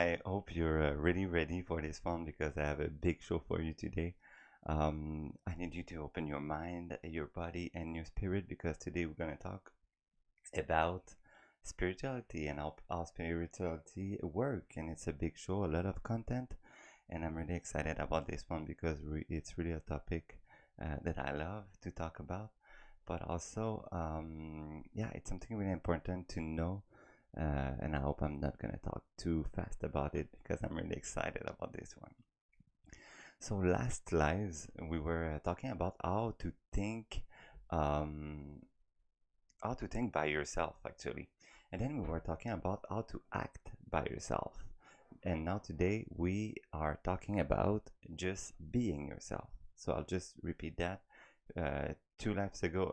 I hope you're really ready for this one because I have a big show for you today. I need you to open your mind, your body, and your spirit because today we're going to talk about spirituality and how spirituality work. And it's a big show, a lot of content, and I'm really excited about this one because it's really a topic that I love to talk about. But also, yeah, it's something really important to know and I hope I'm not gonna talk too fast about it because I'm really excited about this one. So last lives we were talking about um, how to think by yourself actually, and then we were talking about how to act by yourself. And now today we are talking about just being yourself. So I'll just repeat that. Two lives ago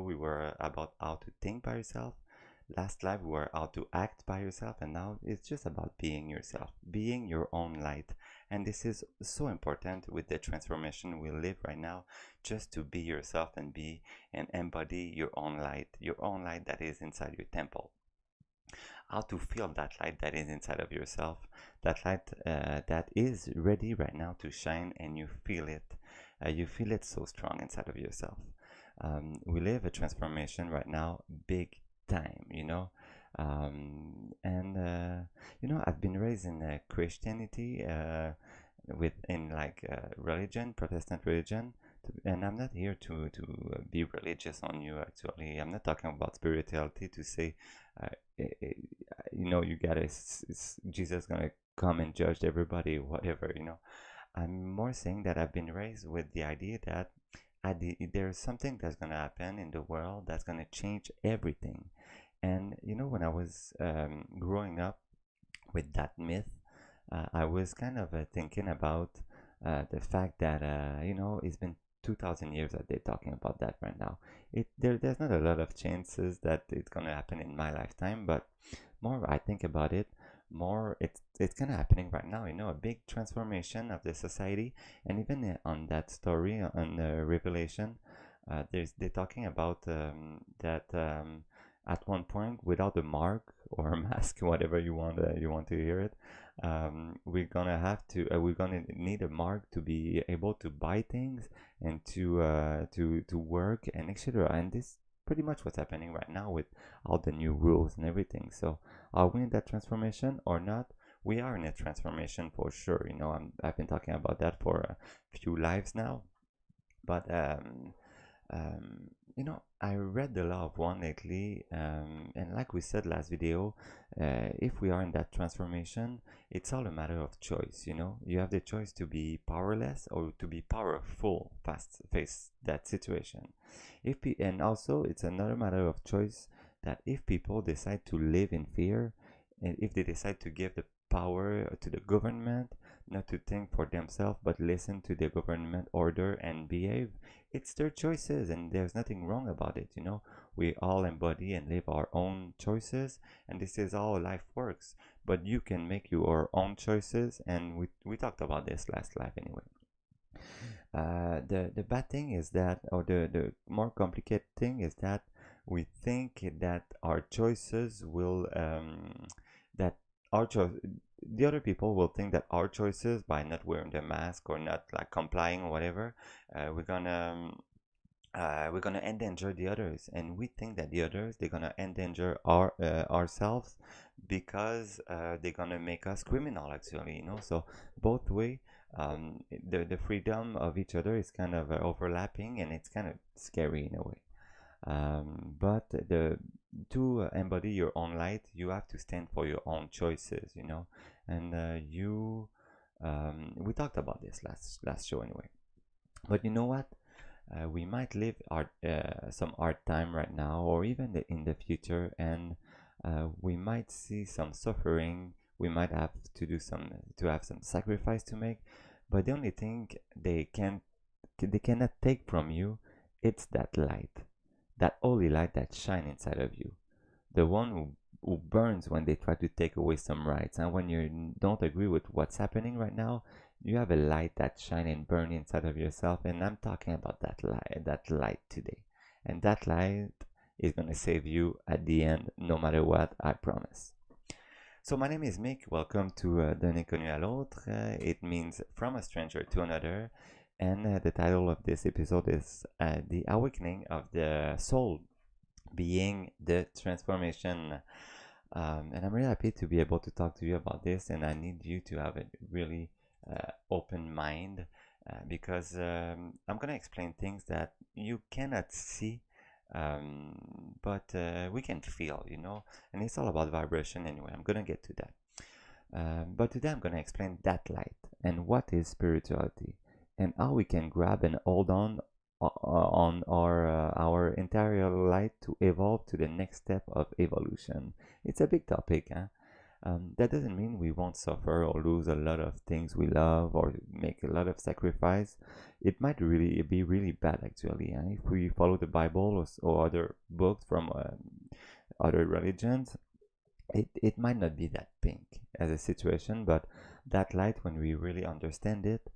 we were about how to think by yourself. Last live we were how to act by yourself, and now it's just about being yourself, being your own light. And this is so important with the transformation we live right now, just to be yourself and be and embody your own light that is inside your temple. How to feel that light that is inside of yourself, that light that is ready right now to shine, and you feel it so strong inside of yourself. We live a transformation right now, big time, and I've been raised in Christianity, within like religion, Protestant religion, and I'm not here to be religious on you. Actually, I'm not talking about spirituality to say, uh, you gotta Jesus gonna come and judge everybody, whatever. I'm more saying that I've been raised with the idea that there's something that's gonna happen in the world that's gonna change everything. And when I was growing up with that myth, I was kind of thinking about the fact that it's been 2,000 years that they're talking about that right now. There's not a lot of chances that it's gonna happen in my lifetime, but more I think about it, more it's kind of happening right now. A big transformation of the society, and even on that story on Revelation, they're talking about that. At one point, without a mark or a mask, whatever you want to hear it, we're gonna need a mark to be able to buy things and to work and etc. And this pretty much what's happening right now with all the new rules and everything. So are we in that transformation or not? We are in a transformation for sure. I've been talking about that for a few lives now, but I read the law of one lately, and like we said last video, if we are in that transformation, it's all a matter of choice. You have the choice to be powerless or to be powerful, fast face that situation. And also it's another matter of choice that if people decide to live in fear, and if they decide to give the power to the government, not to think for themselves but listen to the government order and behave, it's their choices and there's nothing wrong about it. We all embody and live our own choices, and this is how life works. But you can make your own choices, and we talked about this last live anyway. The bad thing is that, or the more complicated thing is that we think that our choices will that our choice the other people will think that our choices, by not wearing the mask or not like complying or whatever, we're gonna endanger the others, and we think that the others, they're gonna endanger ourselves because they're gonna make us criminal actually. So both way, the freedom of each other is kind of overlapping, and it's kind of scary in a way. But to embody your own light, you have to stand for your own choices. And we talked about this last show anyway. But you know what? We might live some hard time right now, or even in the future, and we might see some suffering. We might have to have some sacrifice to make. But the only thing they cannot take from you, it's that light, that holy light that shines inside of you, the one who burns when they try to take away some rights. And when you don't agree with what's happening right now, you have a light that shines and burns inside of yourself. And I'm talking about that light today. And that light is going to save you at the end, no matter what, I promise. So my name is Mick. Welcome to D'un inconnu à l'autre. It means from a stranger to another. And the title of this episode is The Awakening of the Soul, being the transformation. And I'm really happy to be able to talk to you about this. And I need you to have a really open mind because I'm going to explain things that you cannot see, but we can feel, and it's all about vibration anyway. I'm going to get to that. But today I'm going to explain that light and what is spirituality and how we can grab and hold on our interior light to evolve to the next step of evolution. It's a big topic, huh? That doesn't mean we won't suffer or lose a lot of things we love or make a lot of sacrifice. It might really be really bad actually, huh? If we follow the Bible or other books from other religions, it might not be that pink as a situation, but that light, when we really understand it,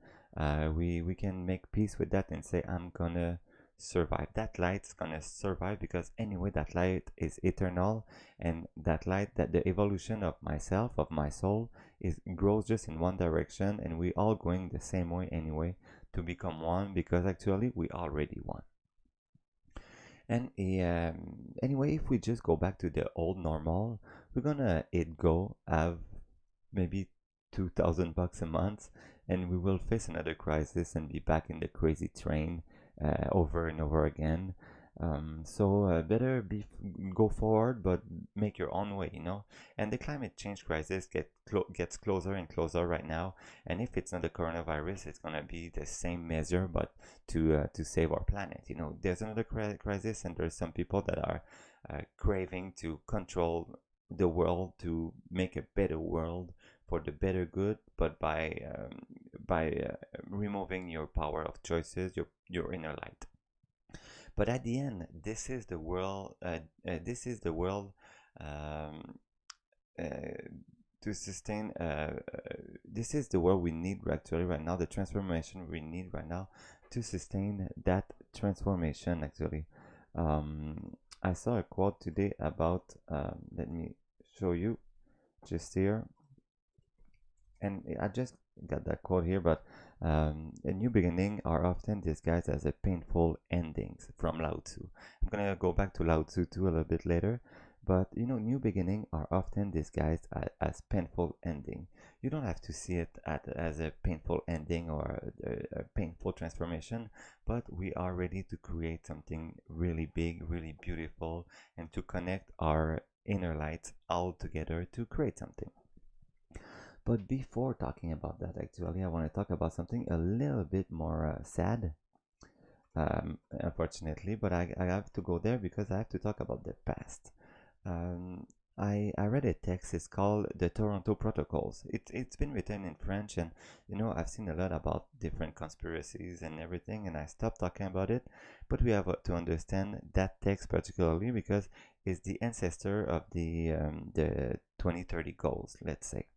we can make peace with that and say, I'm gonna survive. That light's gonna survive because anyway, that light is eternal, and that light, that the evolution of myself, of my soul, is grows just in one direction, and we all going the same way anyway to become one because actually we already one. And anyway, if we just go back to the old normal, we're gonna it go have maybe $2,000 a month, and we will face another crisis and be back in the crazy train over and over again. So better go forward, but make your own way, And the climate change crisis gets closer and closer right now. And if it's not the coronavirus, it's gonna be the same measure, but to save our planet. There's another crisis, and there's some people that are craving to control the world to make a better world for the better good, but by removing your power of choices, your inner light. But at the end, this is the world. This is the world um, to sustain. This is the world we need actually right now. The transformation we need right now to sustain that transformation. Actually, I saw a quote today about. Let me show you, just here, and I just got that quote here, but a new beginning are often disguised as a painful endings from Lao Tzu. I'm gonna go back to Lao Tzu too a little bit later, but new beginning are often disguised as painful ending. You don't have to see it as a painful ending or a painful transformation, but we are ready to create something really big, really beautiful, and to connect our inner light all together to create something. But before talking about that, actually, I want to talk about something a little bit more sad, unfortunately, but I have to go there because I have to talk about the past. Um, I read a text, it's called The Toronto Protocols. It's been written in French, and I've seen a lot about different conspiracies and everything, and I stopped talking about it. But we have to understand that text particularly because it's the ancestor of the 2030 goals, let's say.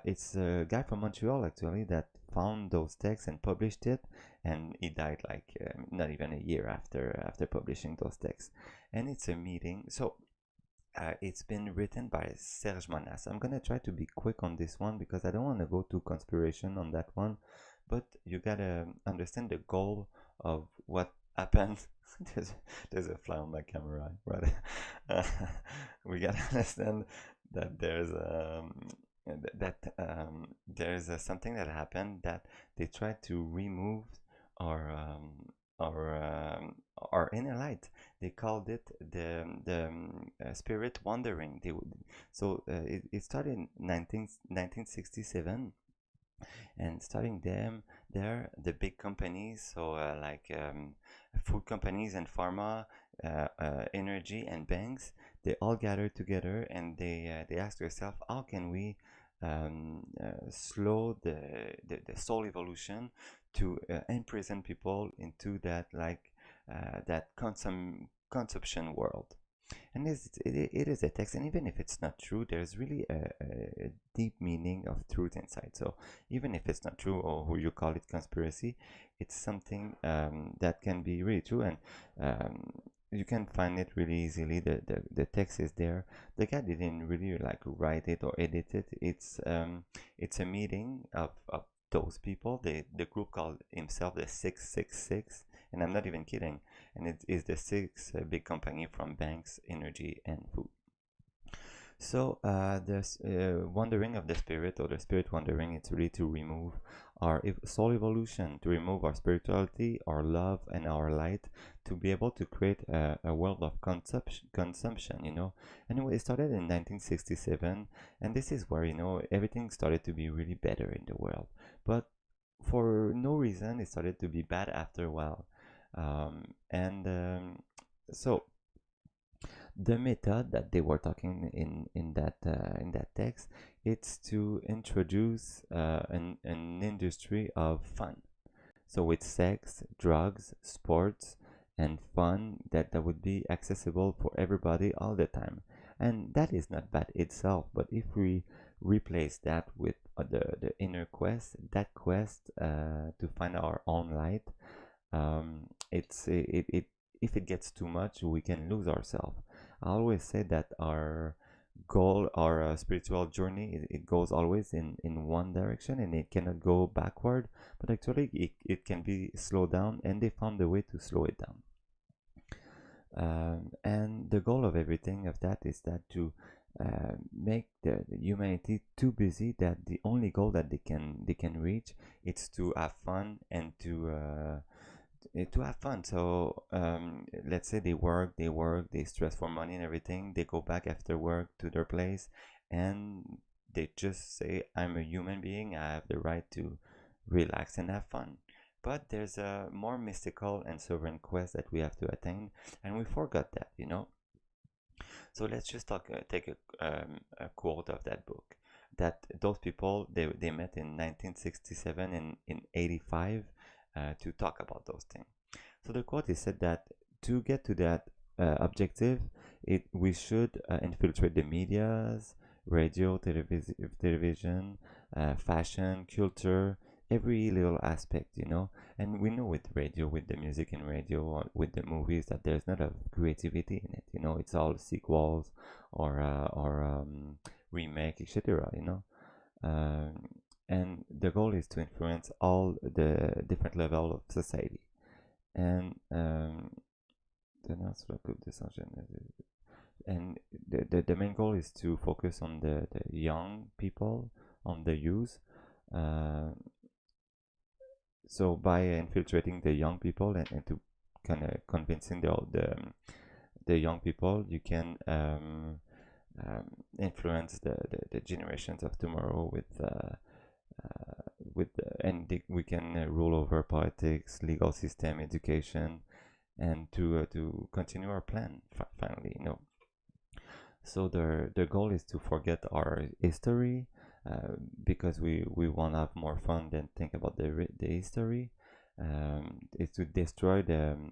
It's a guy from Montreal actually that found those texts and published it, and he died like not even a year after publishing those texts. And it's a meeting, so it's been written by Serge Manas. I'm gonna try to be quick on this one because I don't want to go to conspiration on that one, but you gotta understand the goal of what happened. there's a fly on my camera, right? We gotta understand that there's something that happened that they tried to remove our our inner light. They called it the spirit wandering. It started in 1967, and starting them there, the big companies, so like food companies and pharma, energy and banks, they all gathered together, and they asked themselves, how can we slow the soul evolution to imprison people into that, like that consumption world. And it is a text, and even if it's not true, there's really a deep meaning of truth inside. So even if it's not true, or who you call it conspiracy, it's something that can be really true. And you can find it really easily. The text is there. The guy didn't really like write it or edit it. It's a meeting of those people. The group called himself the 666, and I'm not even kidding. And it is the six big company from banks, energy, and food. So this wandering of the spirit, or the spirit wandering, it's really to remove our soul evolution, to remove our spirituality, our love, and our light, to be able to create a world of consumption, you know. Anyway, it started in 1967, and this is where, you know, everything started to be really better in the world. But for no reason, it started to be bad after a while. And so the method that they were talking in that text, it's to introduce an industry of fun. So with sex, drugs, sports, and fun, that would be accessible for everybody all the time. And that is not bad itself, but if we replace that with the inner quest, that quest to find our own light, it if it gets too much, we can lose ourselves. I always say that our goal, our spiritual journey, it goes always in one direction and it cannot go backward, but actually it can be slowed down, and they found a way to slow it down. And the goal of everything of that is that to make the humanity too busy that the only goal that they can reach, it's to have fun and to have fun. So let's say they work, they stress for money and everything. They go back after work to their place, and they just say, "I'm a human being. I have the right to relax and have fun." But there's a more mystical and sovereign quest that we have to attain, and we forgot that, you know. So let's just take a quote of that book. That those people they met in 1967 and in 85 to talk about those things. So the quote is said that to get to that objective, we should infiltrate the medias, radio, television, fashion, culture, every little aspect, you know. And we know with radio, with the music in radio, or with the movies, that there's not a creativity in it. You know, it's all sequels or remake, etc. You know. Um, and the goal is to influence all the different level of society. And and the main goal is to focus on the young people, on the youth. Uh, so by infiltrating the young people and to kind of convincing the young people, you can um, influence the generations of tomorrow we can rule over politics, legal system, education, and to continue our plan finally, you know. So their goal is to forget our history, because we want to have more fun than think about the history. Is to destroy the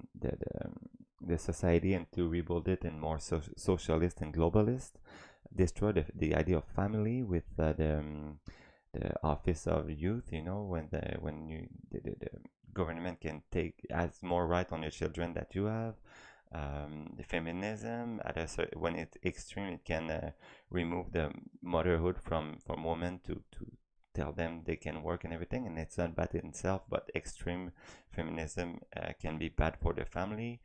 society and to rebuild it in more socialist and globalist. Destroy the idea of family with the office of youth. You know, when the government can take has more right on your children that you have. The feminism when it's extreme, it can remove the motherhood from women to tell them they can work and everything, and it's not bad in itself, but extreme feminism can be bad for the family.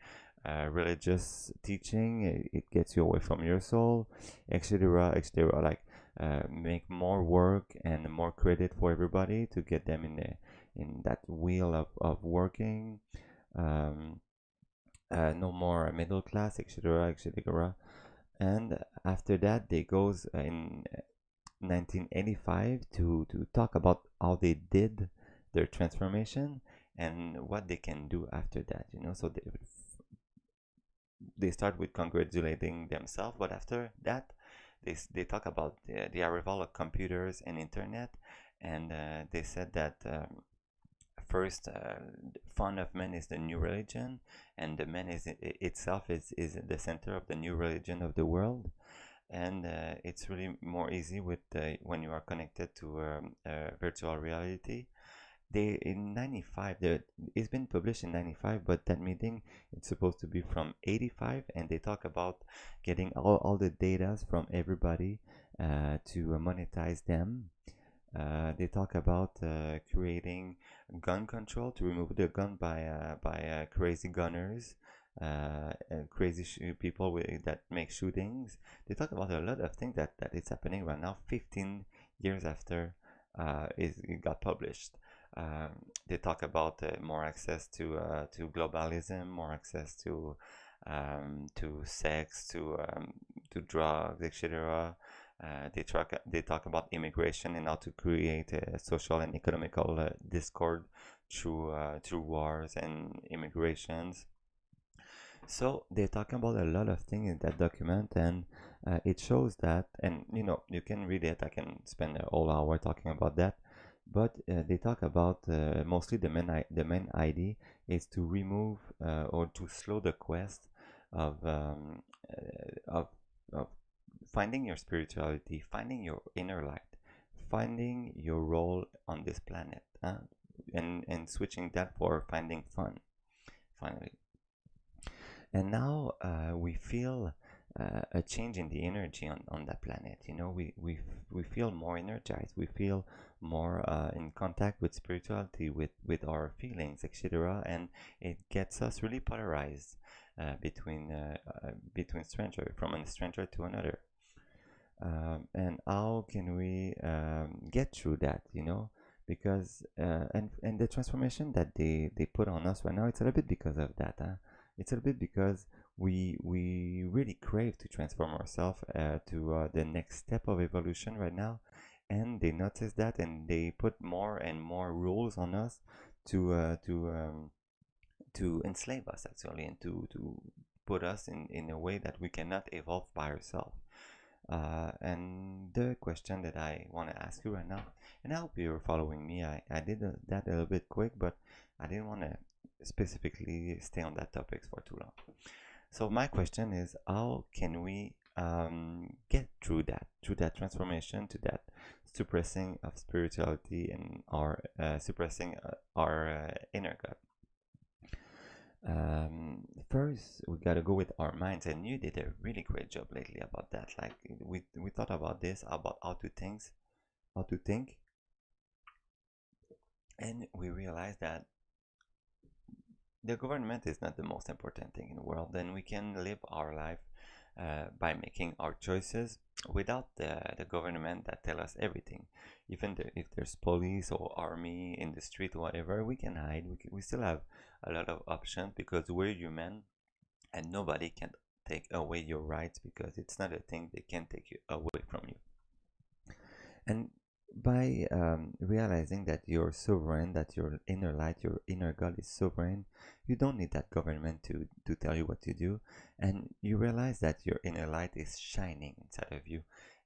Religious teaching, it gets you away from your soul, etc., etc. Like make more work and more credit for everybody to get them in that wheel of working. um, no more middle class, etc., etc. And after that, they goes in 1985 to talk about how they did their transformation and what they can do after that. You know, so they start with congratulating themselves, but after that, they talk about the arrival of computers and internet, and they said that. First, fun of man is the new religion, and the man itself is the center of the new religion of the world. And it's really more easy with when you are connected to virtual reality. they in 95, it's been published in 95, but that meeting it's supposed to be from 85, and they talk about getting all the data from everybody to monetize them. They talk about creating gun control to remove the gun by crazy gunners, and crazy people that make shootings. They talk about a lot of things that is happening right now, 15 years after it got published. They talk about more access to globalism, more access to sex, to drugs, etc. They talk about immigration and how to create a social and economical discord through wars and immigrations. So they're talking about a lot of things in that document, and it shows that, and you can read it. I can spend a whole hour talking about that, but they talk about mostly the main idea is to remove or to slow the quest of um, of finding your spirituality, finding your inner light, finding your role on this planet, and switching that for finding fun finally. And now we feel a change in the energy on that planet. We feel more energized. We feel more in contact with spirituality, with our feelings, etc. And it gets us really polarized between stranger, from a stranger to another. And how can we get through that? Because and the transformation that they put on us right now, it's a little bit because of that. It's a little bit because we really crave to transform ourselves to the next step of evolution right now, and they notice that, and they put more and more rules on us to to enslave us actually, and to put us in a way that we cannot evolve by ourselves. And the question that I want to ask you right now, and I hope you're following me. I did that a little bit quick, but I didn't want to specifically stay on that topic for too long. So my question is, how can we get through that transformation, to that suppressing of spirituality and our suppressing our inner God? First, we gotta go with our minds, and you did a really great job lately about that. Like we thought about this, about how to think, and we realized that the government is not the most important thing in the world, and we can live our life by making our choices without the government that tell us everything. Even if there's police or army in the street or whatever, we can hide. We still have a lot of options because we're human, and nobody can take away your rights, because it's not a thing they can take you away from you. And by realizing that you're sovereign, that your inner light, your inner God is sovereign, you don't need that government to tell you what to do. And you realize that your inner light is shining inside of you.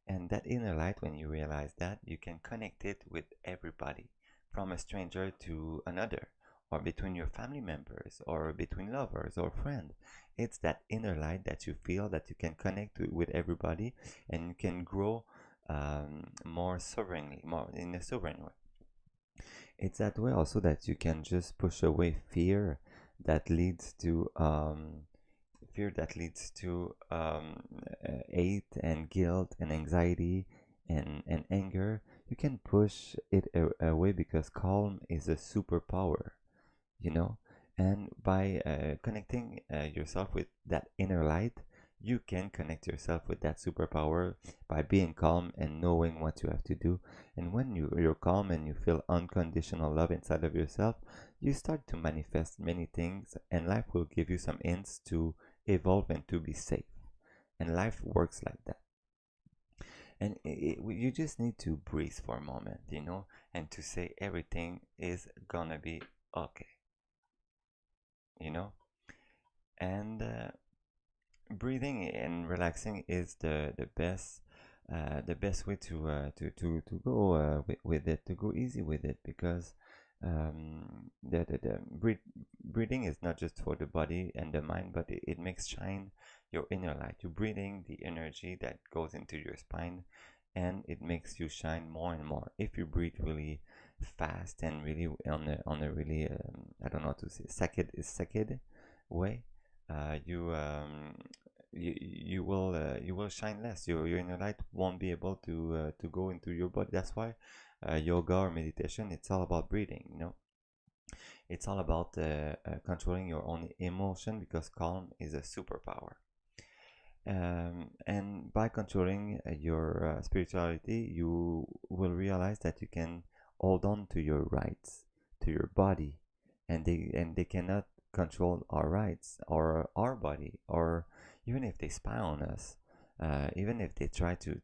And that inner light, when you realize that, you can connect it with everybody, from a stranger to another, or between your family members, or between lovers or friends. It's that inner light that you feel, that you can connect with everybody, and you can grow more sovereignly, more in a sovereign way. It's that way also that you can just push away that leads to hate and guilt and anxiety and anger. You can push it away, because calm is a superpower, you know. And by connecting yourself with that inner light, you can connect yourself with that superpower by being calm and knowing what you have to do. And when you're calm and you feel unconditional love inside of yourself, you start to manifest many things, and life will give you some hints to evolve and to be safe. And life works like that. And you just need to breathe for a moment, and to say everything is gonna be okay, you know. And breathing and relaxing is the best way to go with it, to go easy with it, because breathing is not just for the body and the mind, but it makes shine your inner light. You're breathing the energy that goes into your spine, and it makes you shine more and more if you breathe really fast and really on a really I don't know how to say second way, you you will shine less. Your inner light won't be able to go into your body. That's why yoga or meditation, it's all about breathing. You know, it's all about controlling your own emotion, because calm is a superpower. And by controlling your spirituality, you will realize that you can hold on to your rights, to your body, and they cannot control our rights or our body, or even if they spy on us, even if they try to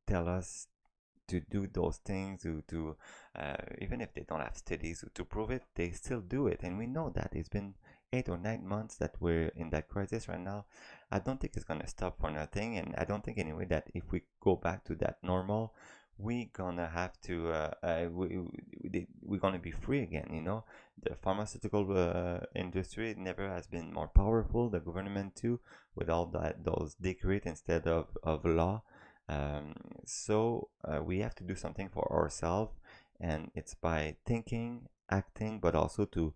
tell us to do those things, to even if they don't have studies to prove it, they still do it. And we know that it's been 8 or 9 months that we're in that crisis right now. I don't think it's going to stop for nothing, and I don't think anyway that if we go back to that normal, we gonna have to we're gonna be free again. You know, the pharmaceutical industry never has been more powerful, the government too, with all that those decrees instead of law. So we have to do something for ourselves, and it's by thinking, acting, but also to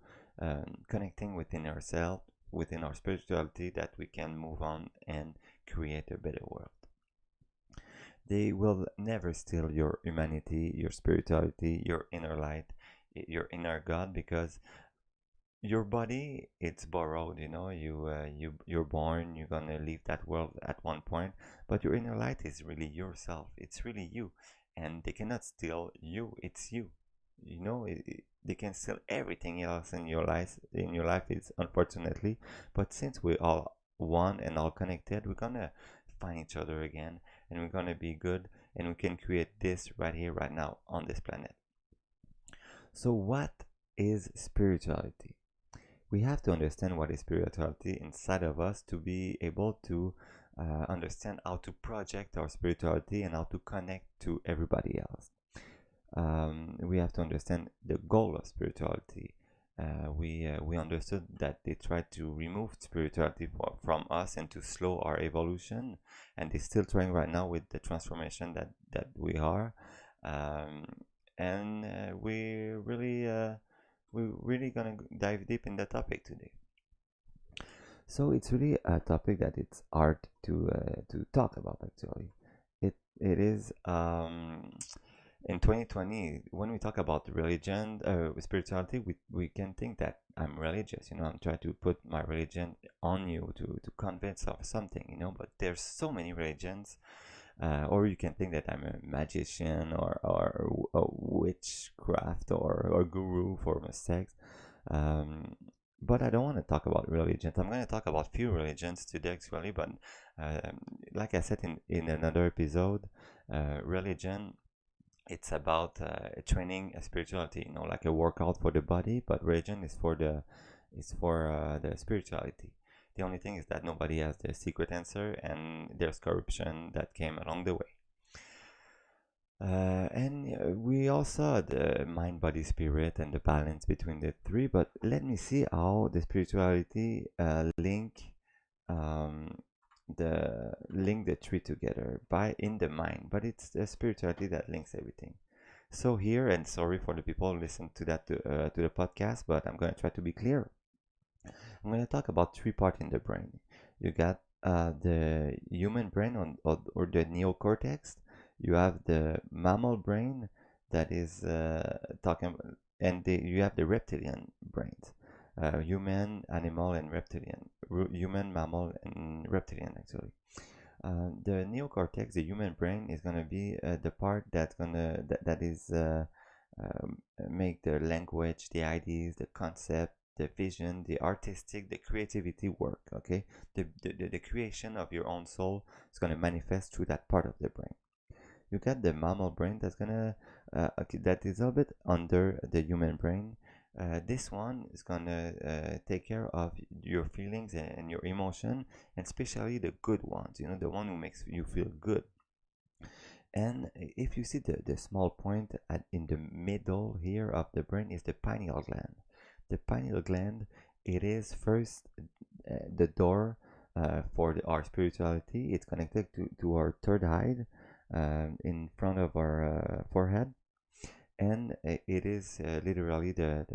connecting within ourselves, within our spirituality, that we can move on and create a better world. They will never steal your humanity, your spirituality, your inner light, your inner God, because your body, it's borrowed. You know, you're born, you're gonna leave that world at one point, but your inner light is really yourself. It's really you, and they cannot steal you. It's you. You know, they can steal everything else in your life. In your life, is unfortunately, but since we're all one and all connected, we're gonna find each other again, and we're gonna be good, and we can create this right here, right now, on this planet. So, what is spirituality? We have to understand what is spirituality inside of us to be able to understand how to project our spirituality and how to connect to everybody else. We have to understand the goal of spirituality. We understood that they tried to remove spirituality from us and to slow our evolution, and they're still trying right now with the transformation that we are. Um, and we're really gonna dive deep in the topic today. So it's really a topic that it's hard to talk about. Actually, it is in 2020, when we talk about religion, spirituality, we can think that I'm religious. You know, I'm trying to put my religion on you to convince of something. You know, but there's so many religions. Or you can think that I'm a magician or a witchcraft or guru for my sex. Um, but I don't want to talk about religions. I'm going to talk about few religions today, actually. But um, like I said in another episode, religion, it's about training a spirituality. You know, like a workout for the body. But religion is for the spirituality. The only thing is that nobody has the secret answer, and there's corruption that came along the way. And we all saw the mind, body, spirit, and the balance between the three. But let me see how the spirituality um, link the three together by in the mind. But it's the spirituality that links everything. So here, and sorry for the people who listen to that to the podcast, but I'm gonna try to be clear. I'm going to talk about three parts in the brain. You got the human brain or the neocortex. You have the mammal brain that is talking, and you have the reptilian brains. Human, animal, and reptilian. Human, mammal, and reptilian, actually. The neocortex, the human brain, is going to be the part that is make the language, the ideas, the concept, the vision, the artistic, the creativity work. Okay, the creation of your own soul is going to manifest through that part of the brain. You got the mammal brain that's gonna okay, that is a little bit under the human brain. This one is gonna take care of your feelings and your emotion, and especially the good ones. You know, the one who makes you feel good. And if you see the small point in the middle here of the brain is the pineal gland. The pineal gland, it is first the door for our spirituality. It's connected to our third eye in front of our forehead. and it is literally the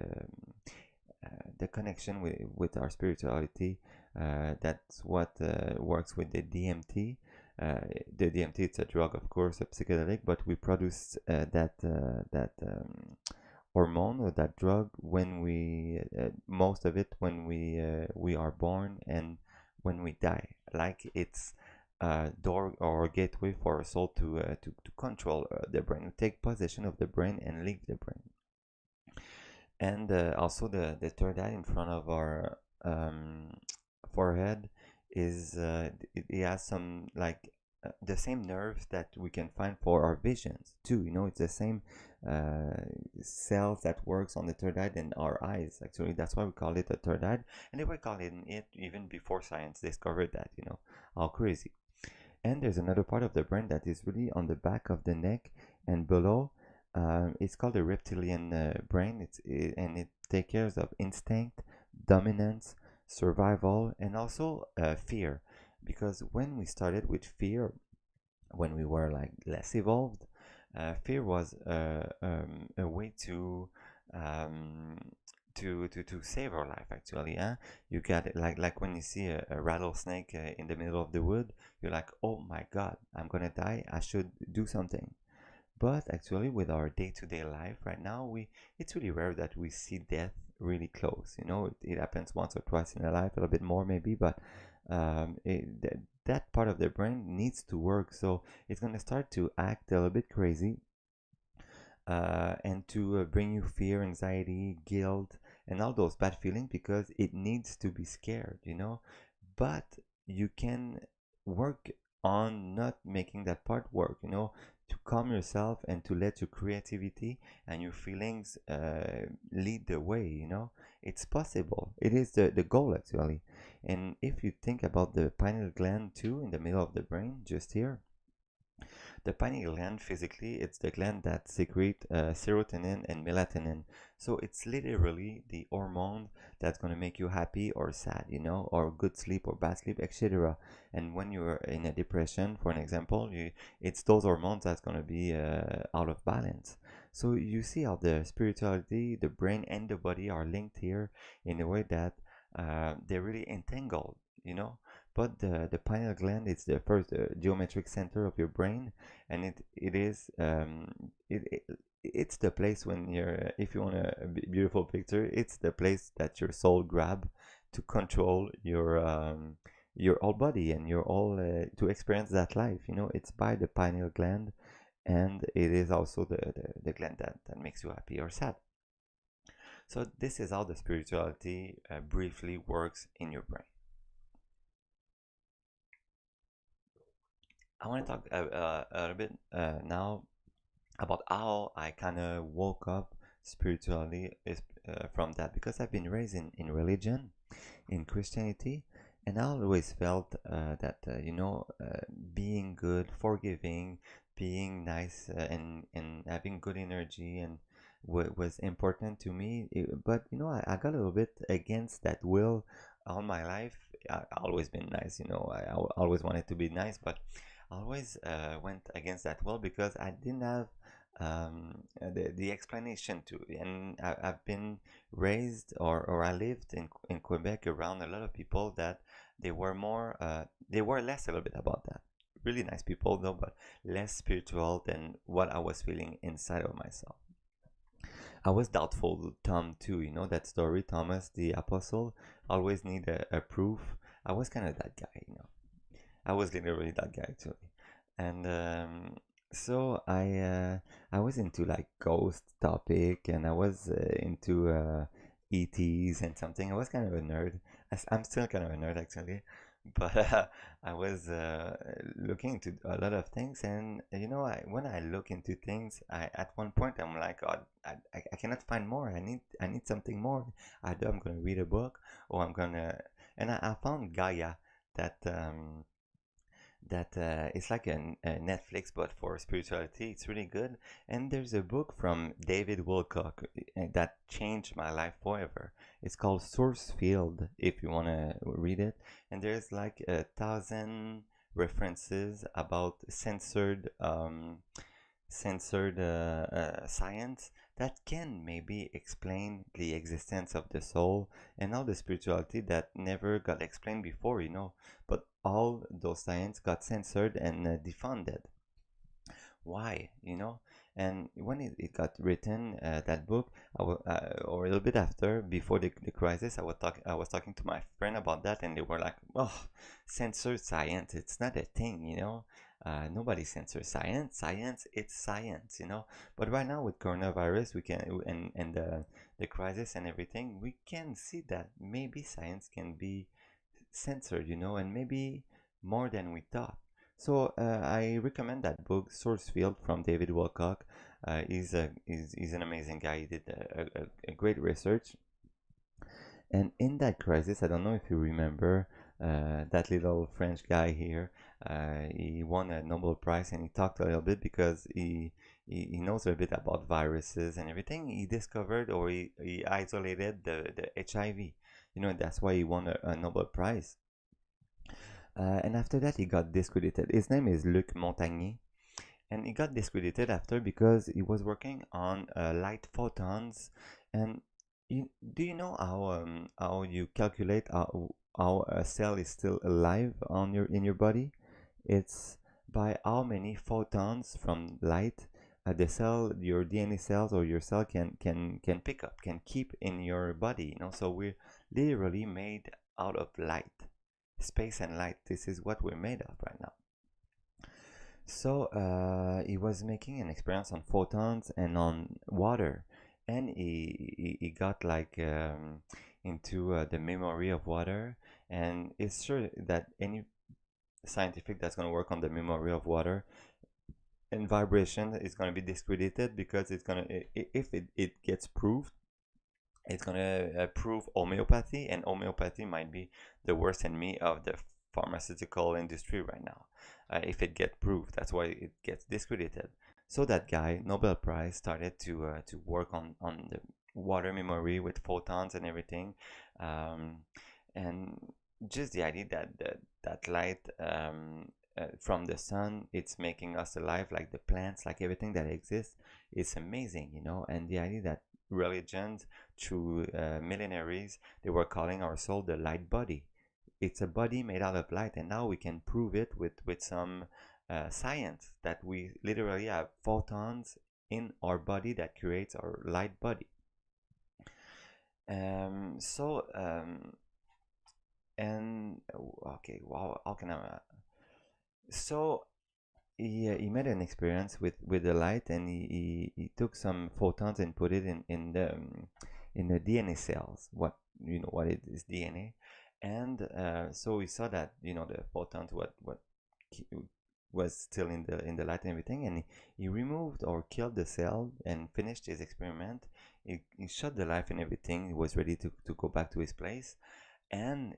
connection with our spirituality. That's what works with the DMT. The DMT, it's a drug, of course, a psychedelic, but we produce that hormone or that drug when we most of it when we are born and when we die. Like it's a door or gateway for our soul to control the brain, to take possession of the brain and leave the brain. And also the third eye in front of our forehead is it has some like the same nerves that we can find for our visions too. You know, it's the same uh, cells that works on the third eye than our eyes. Actually, that's why we call it a third eye, and they were calling it even before science discovered that. You know, how crazy. And there's another part of the brain that is really on the back of the neck and below. It's called the reptilian brain. And it takes care of instinct, dominance, survival, and also fear. Because when we started with fear, when we were like less evolved, fear was a way um, to save our life actually. Huh? You got it like when you see a rattlesnake in the middle of the wood, you're like, oh my god, I'm gonna die, I should do something. But actually with our day-to-day life right now, we it's really rare that we see death really close. You know, it happens once or twice in a life, a little bit more maybe, but that part of the brain needs to work, so it's gonna start to act a little bit crazy, and to bring you fear, anxiety, guilt, and all those bad feelings because it needs to be scared, you know. But you can work on not making that part work, you know, to calm yourself and to let your creativity and your feelings lead the way, you know. It's possible. It is the goal actually. And if you think about the pineal gland too, in the middle of the brain, just here, the pineal gland, physically, it's the gland that secrete serotonin and melatonin. So it's literally the hormone that's going to make you happy or sad, you know, or good sleep or bad sleep, etc. And when you're in a depression, for an example, it's those hormones that's going to be out of balance. So you see how the spirituality, the brain, and the body are linked here in a way that they're really entangled, you know. But the pineal gland is the first geometric center of your brain, and it is it's the place when you're if you want a beautiful picture, it's the place that your soul grab to control your whole body and your whole to experience that life. You know, it's by the pineal gland, and it is also the gland that makes you happy or sad. So this is how the spirituality briefly works in your brain. I want to talk a little bit now about how I kind of woke up spiritually from that, because I've been raised in religion, in Christianity, and I always felt that you know, being good, forgiving, being nice, and having good energy and was important to me. But you know, I got a little bit against that will all my life. I always been nice, you know. I always wanted to be nice, but I always went against that will because I didn't have the explanation to. And I've been raised, or I lived in Quebec around a lot of people that they were more they were less a little bit about that. Really nice people though, but less spiritual than what I was feeling inside of myself. I was doubtful Tom too, you know that story, Thomas the apostle always need a proof. I was kind of that guy, you know. I was literally that guy actually. And so I was into like ghost topic, and I was into ETs and something. I was kind of a nerd. I'm still kind of a nerd actually, but I was looking into a lot of things. And you know, when I look into things, I at one point I'm like, God, I cannot find more. I need something more. Either I'm gonna read a book, or I'm gonna. And I found Gaia, that it's like a Netflix but for spirituality. It's really good. And there's a book from David Wilcock that changed my life forever. It's called Source Field, if you want to read it. And there's like 1,000 references about censored censored science that can maybe explain the existence of the soul and all the spirituality that never got explained before, you know. But all those science got censored and defunded. Why, you know? And when it got written, that book, or a little bit after, before the crisis, I was talking to my friend about that, and they were like, "Oh, censored science, it's not a thing, you know. Nobody censors science. Science, it's science, you know." But right now with coronavirus, we can and the crisis and everything, we can see that maybe science can be censored, you know, and maybe more than we thought. So I recommend that book, Source Field, from David Wilcock. He's an amazing guy. He did a great research. And in that crisis, I don't know if you remember that little French guy here. He won a Nobel Prize, and he talked a little bit because he knows a bit about viruses and everything. He discovered, or he isolated the HIV. You know, that's why he won a Nobel Prize. And after that, he got discredited. His name is Luc Montagnier, and he got discredited after because he was working on light photons. And do you know how you calculate how a cell is still alive on in your body? It's by how many photons from light the cell, your DNA cells or your cell can pick up, can keep in your body. You know, so we're literally made out of light, space and light. This is what we're made of right now. So he was making an experiment on photons and on water, and he got like into the memory of water, and it's sure that any scientific that's going to work on the memory of water and vibration is going to be discredited, because it's going to, if it gets proved, it's going to prove homeopathy, and homeopathy might be the worst enemy of the pharmaceutical industry right now. If it gets proved, that's why it gets discredited. So that guy, Nobel Prize, started to work on the water memory with photons and everything, and just the idea that light from the sun, it's making us alive, like the plants, like everything that exists, it's amazing, you know. And the idea that religions through millenaries, they were calling our soul the light body. It's a body made out of light, and now we can prove it with some science, that we literally have photons in our body that creates our light body. So and okay, wow, how can I? So he made an experience with the light, and he took some photons and put it in the DNA cells. What, you know what it is, DNA. And so we saw that, you know, the photons, what was still in the light and everything, and he removed or killed the cell and finished his experiment. He shut the life and everything. He was ready to go back to his place, and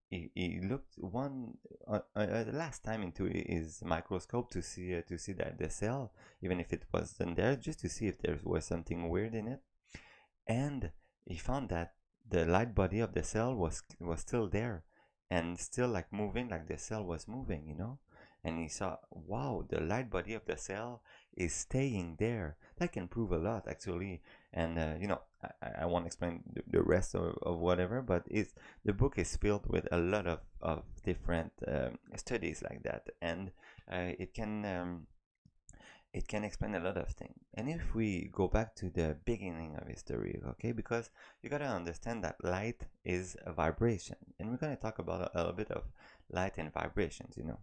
he looked one last time into his microscope to see that the cell, even if it wasn't there, just to see if there was something weird in it. And he found that the light body of the cell was still there, and still like moving, like the cell was moving, you know. And he saw, wow, the light body of the cell is staying there. That can prove a lot, actually. And you know, I won't explain the rest of whatever, but the book is filled with a lot of different studies like that, and it can explain a lot of things. And if we go back to the beginning of history, okay, because you gotta understand that light is a vibration, and we're gonna talk about a little bit of light and vibrations, you know.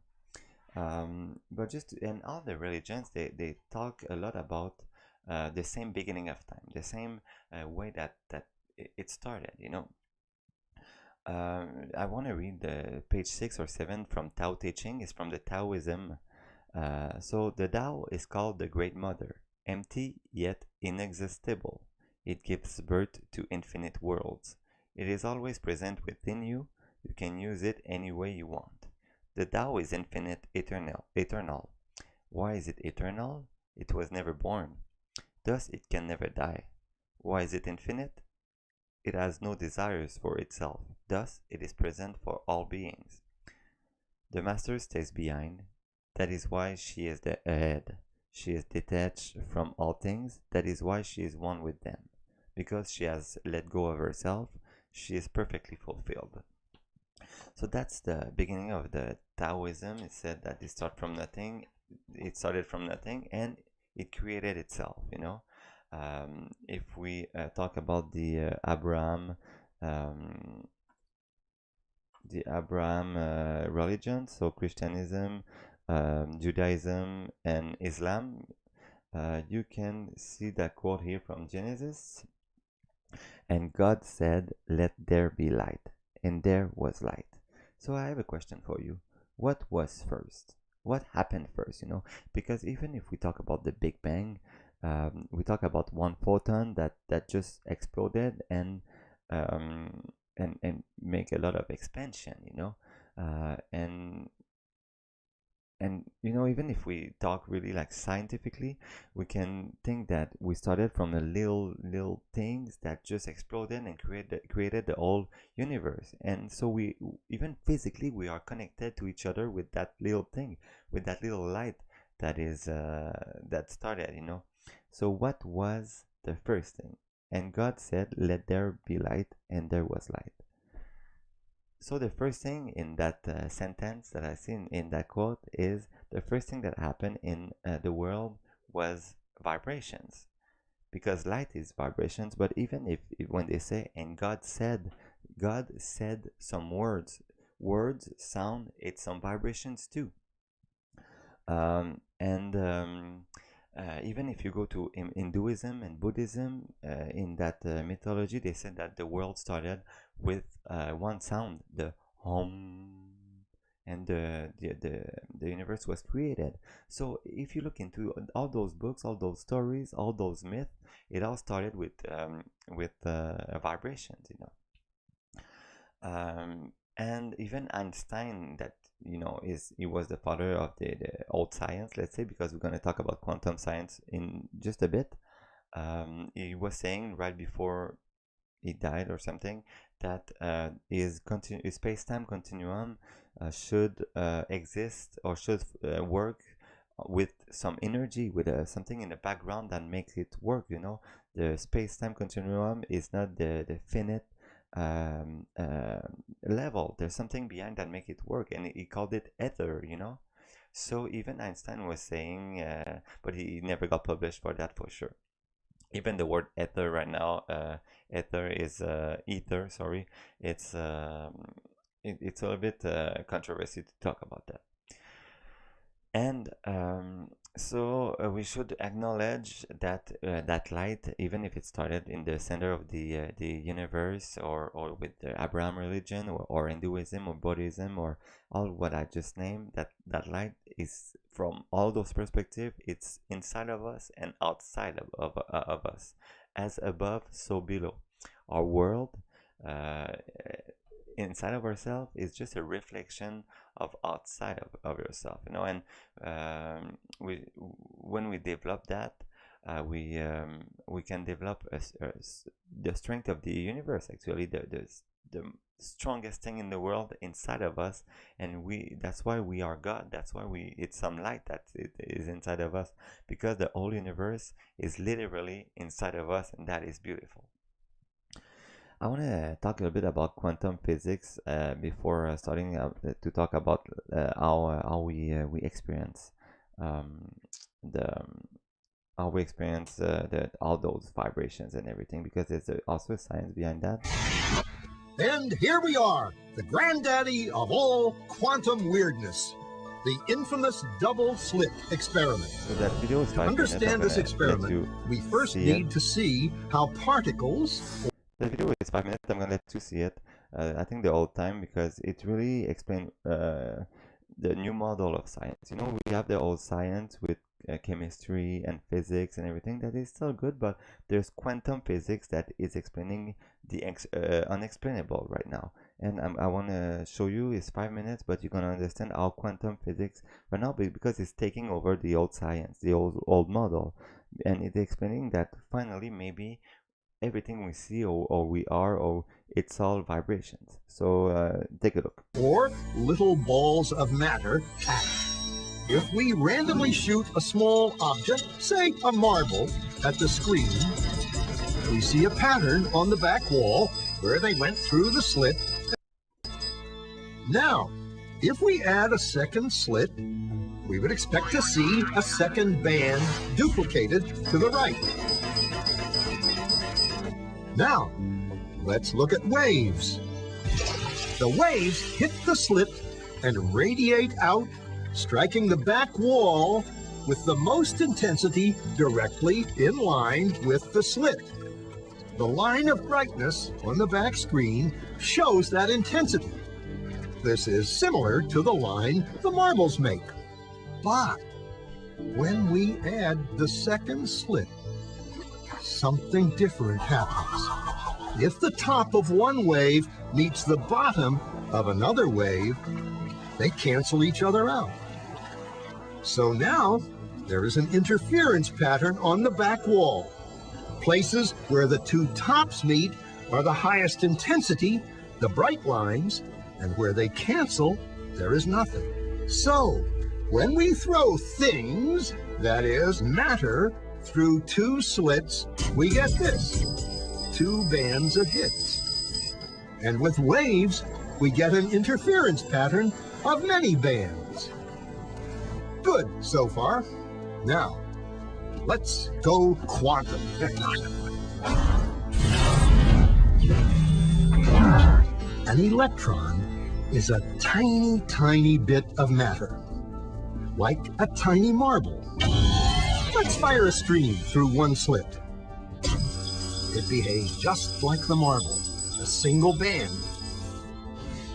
But just, and all the religions, they talk a lot about the same beginning of time, the same way that it started, you know. I want to read the page 6 or 7 from Tao Te Ching. It's from the Taoism. So the Tao is called the Great Mother, empty yet inexhaustible. It gives birth to infinite worlds. It is always present within you. You can use it any way you want. The Tao is infinite, eternal. Why is it eternal? It was never born. Thus it can never die. Why is it infinite? It has no desires for itself. Thus it is present for all beings. The Master stays behind. That is why she is the ahead. She is detached from all things. That is why she is one with them. Because she has let go of herself, she is perfectly fulfilled. So that's the beginning of the Taoism. It said that it started from nothing. It started from nothing and it created itself. If we talk about um, the Abraham religion, so Christianism, Judaism, and Islam, you can see that quote here from Genesis. And God said, "Let there be light," and there was light. So I have a question for you. What was first? What happened first? Because even if we talk about the Big Bang, we talk about one photon that just exploded um, and make a lot of expansion. And even if we talk really like scientifically, we can think that we started from a little things that just exploded and created the whole universe. And so we, even physically, we are connected to each other with that little thing, with that little light that started. So what was the first thing? And God said, "Let there be light," and there was light. So the first thing in that sentence that I see in that quote is the first thing that happened in the world was vibrations, because light is vibrations. But even if when they say "and God said some words sound, it's some vibrations too. And Even if you go to Hinduism and Buddhism, in that mythology, they said that the world started with one sound, the Hum, and the universe was created. So if you look into all those books, all those stories, all those myths, it all started with vibrations. And even Einstein, that he was the father of the old science, let's say, because we're going to talk about quantum science in just a bit. He was saying right before he died or something that his space-time continuum should exist or should work with some energy, with something in the background that makes it work. The space-time continuum is not the finite um, uh, level. There's something behind that make it work, and he called it ether. So even Einstein was saying, but he never got published for that, for sure. Even the word ether right now, ether is ether, sorry. It's a little bit controversy to talk about that. And so we should acknowledge that light, even if it started in the center of the universe, or with the Abraham religion, or Hinduism or Buddhism, or all what I just named, that light is from all those perspectives. It's inside of us and outside of us, as above, so below. Our world, inside of ourselves, is just a reflection of outside of yourself. And when we develop that, we can develop the strength of the universe, actually, the strongest thing in the world inside of us. And that's why we are God. That's why it's some light that it is inside of us, because the whole universe is literally inside of us, and that is beautiful. I want to talk a little bit about quantum physics before starting to talk about how we experience the how we experience all those vibrations and everything, because there's also science behind that. And here we are, the granddaddy of all quantum weirdness, the infamous double slit experiment. So that video is 5 To understand this experiment, we first need to see how particles... The video is 5 minutes. I'm gonna let you see it. I think the old time, because it really explains the new model of science. We have the old science with chemistry and physics and everything that is still good, but there's quantum physics that is explaining the unexplainable right now. And I want to show you. It's 5 minutes, but you're gonna understand how quantum physics right now, because it's taking over the old science, the old model, and it's explaining that finally maybe everything we see or we are, or it's all vibrations. So take a look. Or little balls of matter act. If we randomly shoot a small object, say a marble, at the screen, we see a pattern on the back wall where they went through the slit. Now, if we add a second slit, we would expect to see a second band duplicated to the right. Now, let's look at waves. The waves hit the slit and radiate out, striking the back wall with the most intensity directly in line with the slit. The line of brightness on the back screen shows that intensity. This is similar to the line the marbles make. But when we add the second slit, something different happens. If the top of one wave meets the bottom of another wave, they cancel each other out. So now there is an interference pattern on the back wall. Places where the two tops meet are the highest intensity, the bright lines, and where they cancel, there is nothing. So, when we throw things, that is, matter, through two slits, we get this, two bands of hits. And with waves, we get an interference pattern of many bands. Good so far. Now, let's go quantum. An electron is a tiny, tiny bit of matter, like a tiny marble. Let's fire a stream through one slit. It behaves just like the marble, a single band.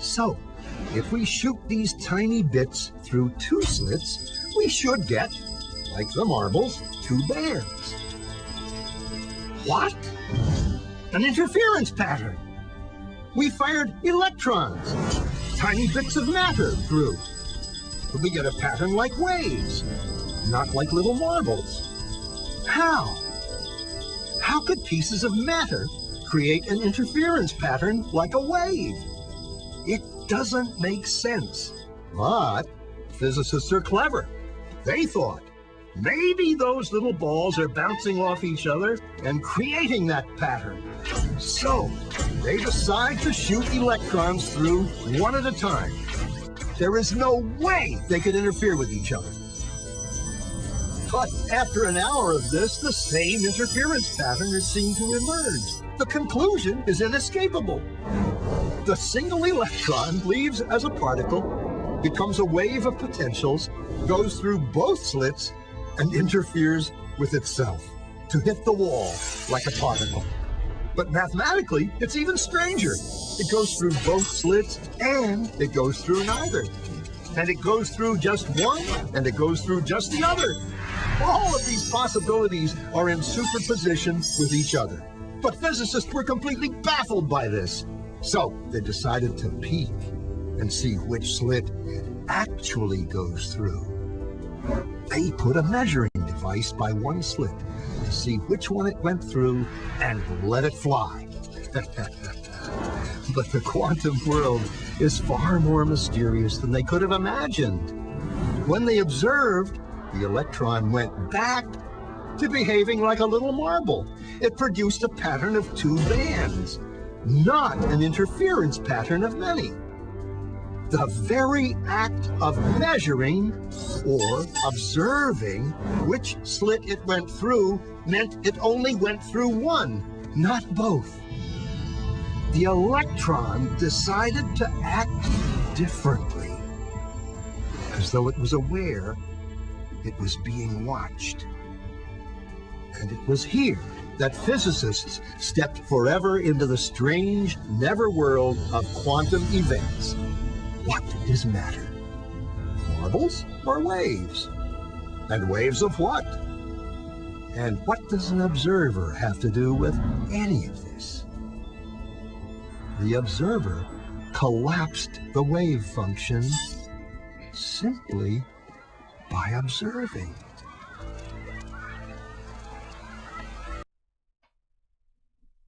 So, if we shoot these tiny bits through two slits, we should get, like the marbles, two bands. What? An interference pattern. We fired electrons, tiny bits of matter through. But we get a pattern like waves, not like little marbles. How? How could pieces of matter create an interference pattern like a wave? It doesn't make sense. But physicists are clever. They thought, maybe those little balls are bouncing off each other and creating that pattern. So they decide to shoot electrons through one at a time. There is no way they could interfere with each other. But after an hour of this, the same interference pattern is seen to emerge. The conclusion is inescapable. The single electron leaves as a particle, becomes a wave of potentials, goes through both slits, and interferes with itself to hit the wall like a particle. But mathematically, it's even stranger. It goes through both slits and it goes through neither. And it goes through just one and it goes through just the other. All of these possibilities are in superposition with each other. But physicists were completely baffled by this. So they decided to peek and see which slit it actually goes through. They put a measuring device by one slit to see which one it went through and let it fly. But the quantum world is far more mysterious than they could have imagined. When they observed, the electron went back to behaving like a little marble. It produced a pattern of two bands, not an interference pattern of many. The very act of measuring or observing which slit it went through meant it only went through one, not both. The electron decided to act differently, as though it was aware it was being watched. And it was here that physicists stepped forever into the strange, never world of quantum events. What is matter? Marbles or waves? And waves of what? And what does an observer have to do with any of this? The observer collapsed the wave function simply by observing.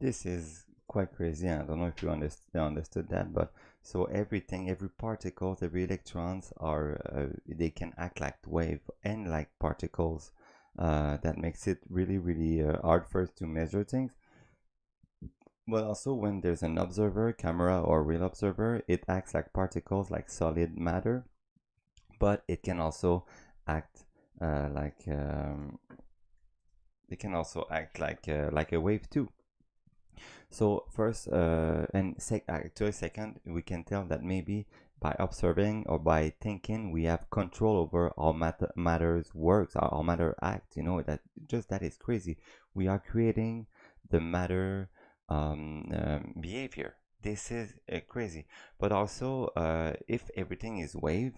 This is quite crazy. I don't know if you understood that, but so everything, every particles, every electrons are they can act like wave and like particles. That makes it really, really hard for us to measure things. But also, when there's an observer, camera or real observer, it acts like particles, like solid matter. But it can also act like it can also act like a wave too. So first, actually second, we can tell that maybe by observing or by thinking, we have control over how matters works, how matter acts. You know that just that is crazy. We are creating the matter behavior. This is crazy. But also, if everything is wave,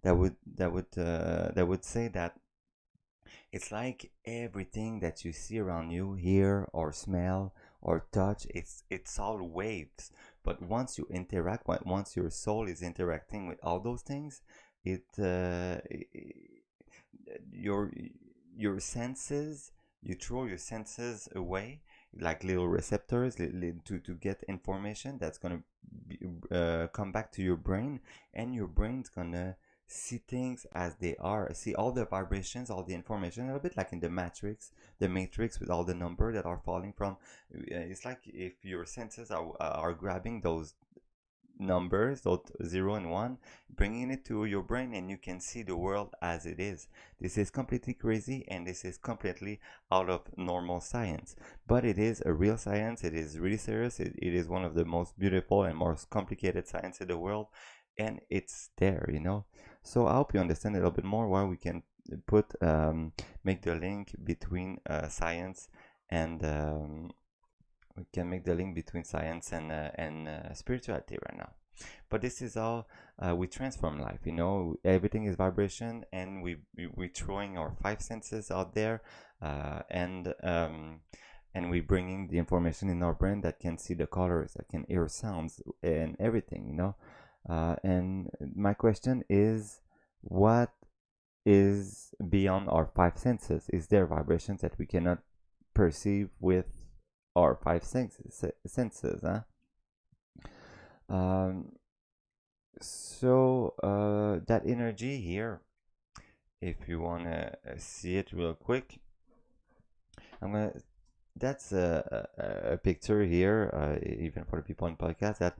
that would say that it's like everything that you see around you, hear or smell or touch, it's all waves. But once you interact, once your soul is interacting with all those things, it your your senses, you throw your senses away like little receptors to get information that's gonna come back to your brain, and your brain's gonna see things as they are, see all the vibrations, all the information, a little bit like in the matrix with all the number that are falling from. It's like if your senses are grabbing those numbers, those 0 and 1, bringing it to your brain, and you can see the world as it is. This is completely crazy, and this is completely out of normal science, but it is a real science. It is really serious. It is one of the most beautiful and most complicated science in the world, and it's there, you know. So I hope you understand a little bit more why we can put make the link between science and we can make the link between science and spirituality right now. But this is how we transform life. You know, everything is vibration, and we throwing our five senses out there, and we bringing the information in our brain that can see the colors, that can hear sounds and everything. You know, and my question is, what is beyond our five senses? Is there vibrations that we cannot perceive with our five senses, huh? Um, that energy here, if you want to see it real quick, I'm gonna that's a picture here, even for the people in podcast, that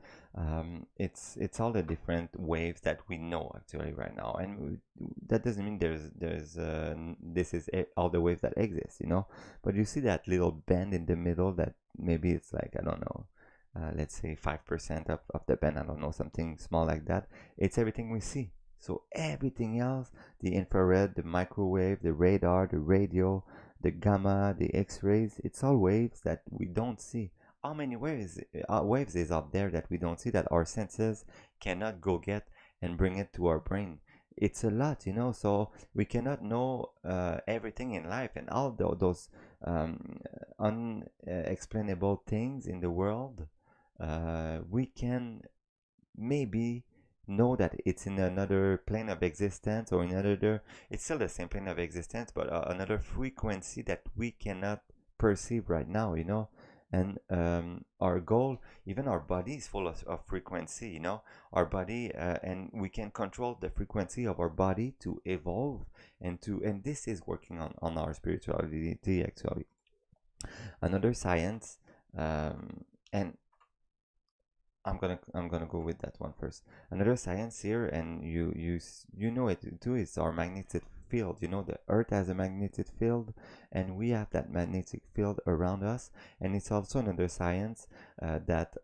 it's all the different waves that we know actually right now, and that doesn't mean there's this is all the waves that exist, you know. But you see that little band in the middle that maybe it's like, I don't know, let's say 5% of the band, I don't know, something small like that. It's everything we see. So everything else, the infrared, the microwave, the radar, the radio, the gamma, the X-rays, it's all waves that we don't see. How many waves is out there that we don't see, that our senses cannot go get and bring it to our brain? It's a lot, you know. So we cannot know everything in life, and all those unexplainable things in the world. We can maybe know that it's in another plane of existence, or in another, it's still the same plane of existence, but another frequency that we cannot perceive right now, you know. And our goal, even our body is full of frequency, you know. Our body, and we can control the frequency of our body to evolve, and this is working on our spirituality actually. Another science, and I'm gonna go with that one first. Another science here, and you know it too, is our magnetic field. You know, the Earth has a magnetic field, and we have that magnetic field around us. And it's also another science that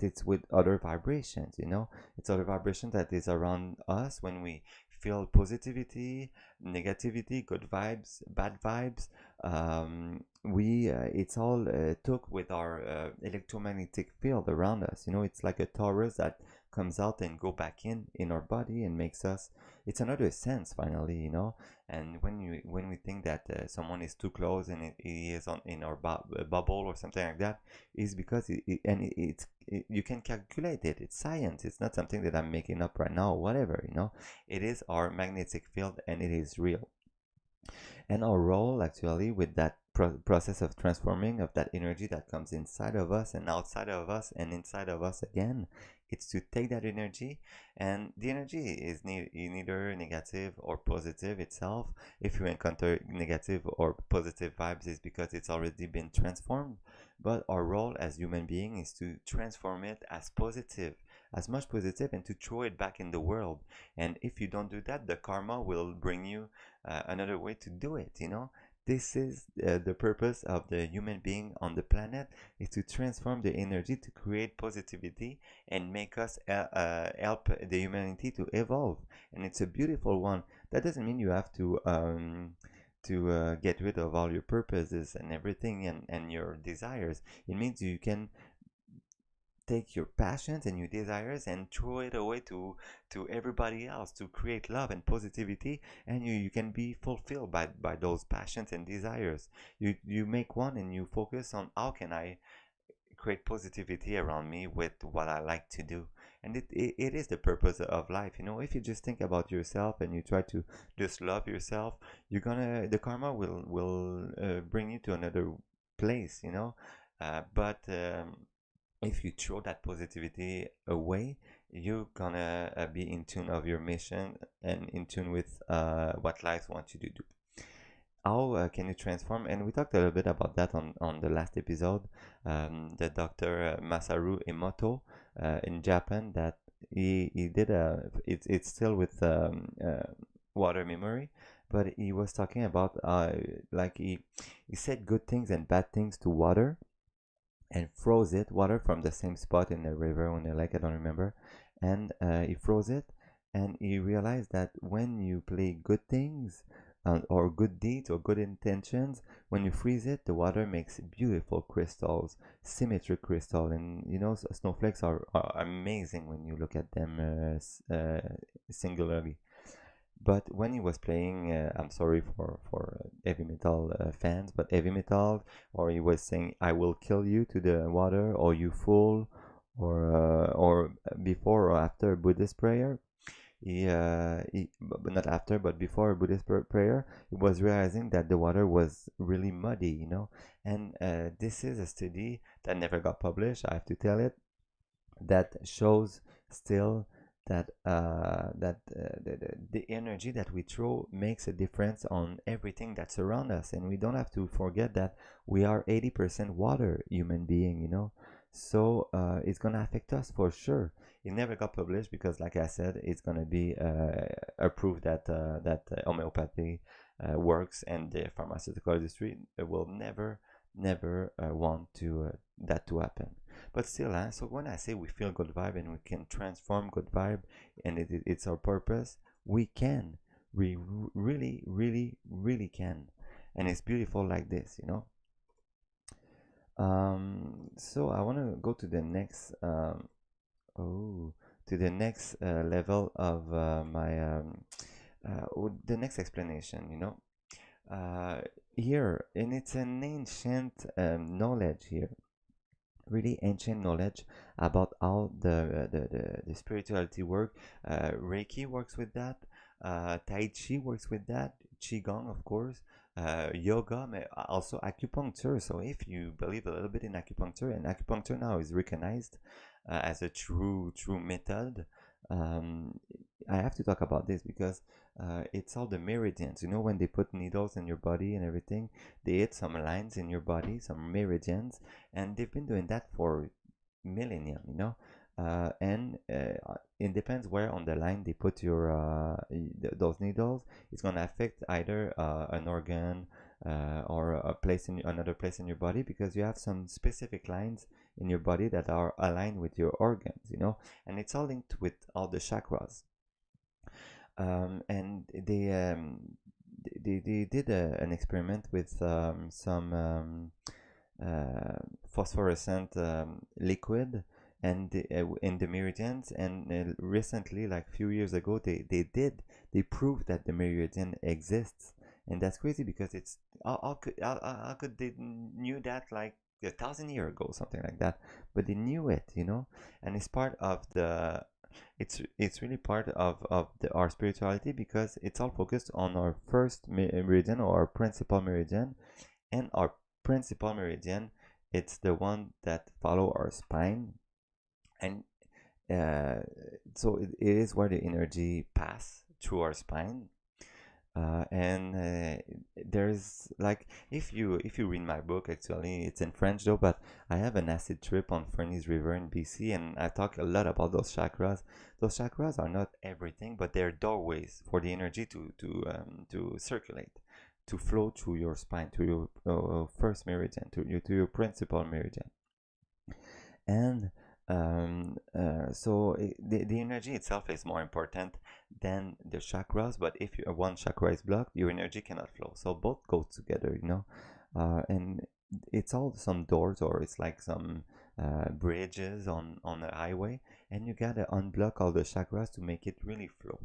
it's with other vibrations. You know, it's other vibration that is around us when we feel positivity, negativity, good vibes, bad vibes. We It's all took with our electromagnetic field around us. You know, it's like a torus that comes out and go back in our body and makes us, it's another sense finally, you know. And when we think that someone is too close, and he is in our bubble or something like that, is because you can calculate it. It's science. It's not something that I'm making up right now or whatever, you know. It is our magnetic field, and it is real. And our role actually with that process of transforming of that energy that comes inside of us and outside of us and inside of us again. It's to take that energy, and the energy is neither negative or positive itself. If you encounter negative or positive vibes, it's because it's already been transformed. But our role as human beings is to transform it as positive, as much positive, and to throw it back in the world. And if you don't do that, the karma will bring you another way to do it. This is the purpose of the human being on the planet, is to transform the energy to create positivity and make us help the humanity to evolve. And it's a beautiful one. That doesn't mean you have to get rid of all your purposes and everything, and your desires. It means you can take your passions and your desires and throw it away to everybody else, to create love and positivity, and you can be fulfilled by those passions and desires. You make one and you focus on how can I create positivity around me with what I like to do. And it is the purpose of life. If you just think about yourself and you try to just love yourself, the karma will bring you to another place. But if you throw that positivity away, you're gonna be in tune of your mission and in tune with what life wants you to do. How can you transform? And we talked a little bit about that on the last episode. The Dr. Masaru Emoto in Japan, that he did it's still with water memory, but he was talking about like he said good things and bad things to water and froze it, water from the same spot in the river or in the lake, I don't remember. And he froze it, and he realized that when you play good things or good deeds or good intentions, when you freeze it, the water makes beautiful crystals, symmetric crystal. And snowflakes are amazing when you look at them singularly. But when he was playing, I'm sorry for heavy metal fans, but heavy metal, or he was saying, "I will kill you" to the water, or "you fool," or before or after a Buddhist prayer, but not after, but before a Buddhist prayer, he was realizing that the water was really muddy. And this is a study that never got published. I have to tell it, that shows still that the energy that we throw makes a difference on everything that's around us. And we don't have to forget that we are 80% water human being. So it's gonna affect us for sure. It never got published because, like I said, it's gonna be a proof that homeopathy works, and the pharmaceutical industry will never want that to happen. But still, so when I say we feel good vibe and we can transform good vibe, and it's our purpose, we can. We really, really, really can. And it's beautiful like this. So I want to go to the next, level of the next explanation. Here, and it's an ancient knowledge here, really ancient knowledge about how the spirituality work. Reiki works with that. Tai Chi works with that. Qigong, of course. Yoga, also acupuncture. So if you believe a little bit in acupuncture, and acupuncture now is recognized as a true method. I have to talk about this because it's all the meridians. When they put needles in your body and everything, they hit some lines in your body, some meridians, and they've been doing that for millennia. And it depends where on the line they put those needles. It's gonna affect either an organ or another place in your body, because you have some specific lines in your body that are aligned with your organs. And it's all linked with all the chakras. And they did an experiment with some phosphorescent liquid and in the meridians, and recently, like a few years ago, they proved that the meridian exists. And that's crazy, because it's how could they knew that like 1,000 years ago, something like that. But they knew it. And it's part of the it's really part of our spirituality, because it's all focused on our first meridian, or our principal meridian. And our principal meridian, it's the one that follow our spine, and uh, so it is where the energy pass through our spine. And there's like, if you read my book, actually it's in French though, but I have an acid trip on Furnace River in BC, and I talk a lot about those chakras. Those chakras are not everything, but they're doorways for the energy to circulate, to flow through your spine, to your first meridian, to your principal meridian. And the energy itself is more important than the chakras, but if one chakra is blocked, your energy cannot flow, so both go together, and it's all some doors, or it's like some bridges on a highway, and you gotta unblock all the chakras to make it really flow.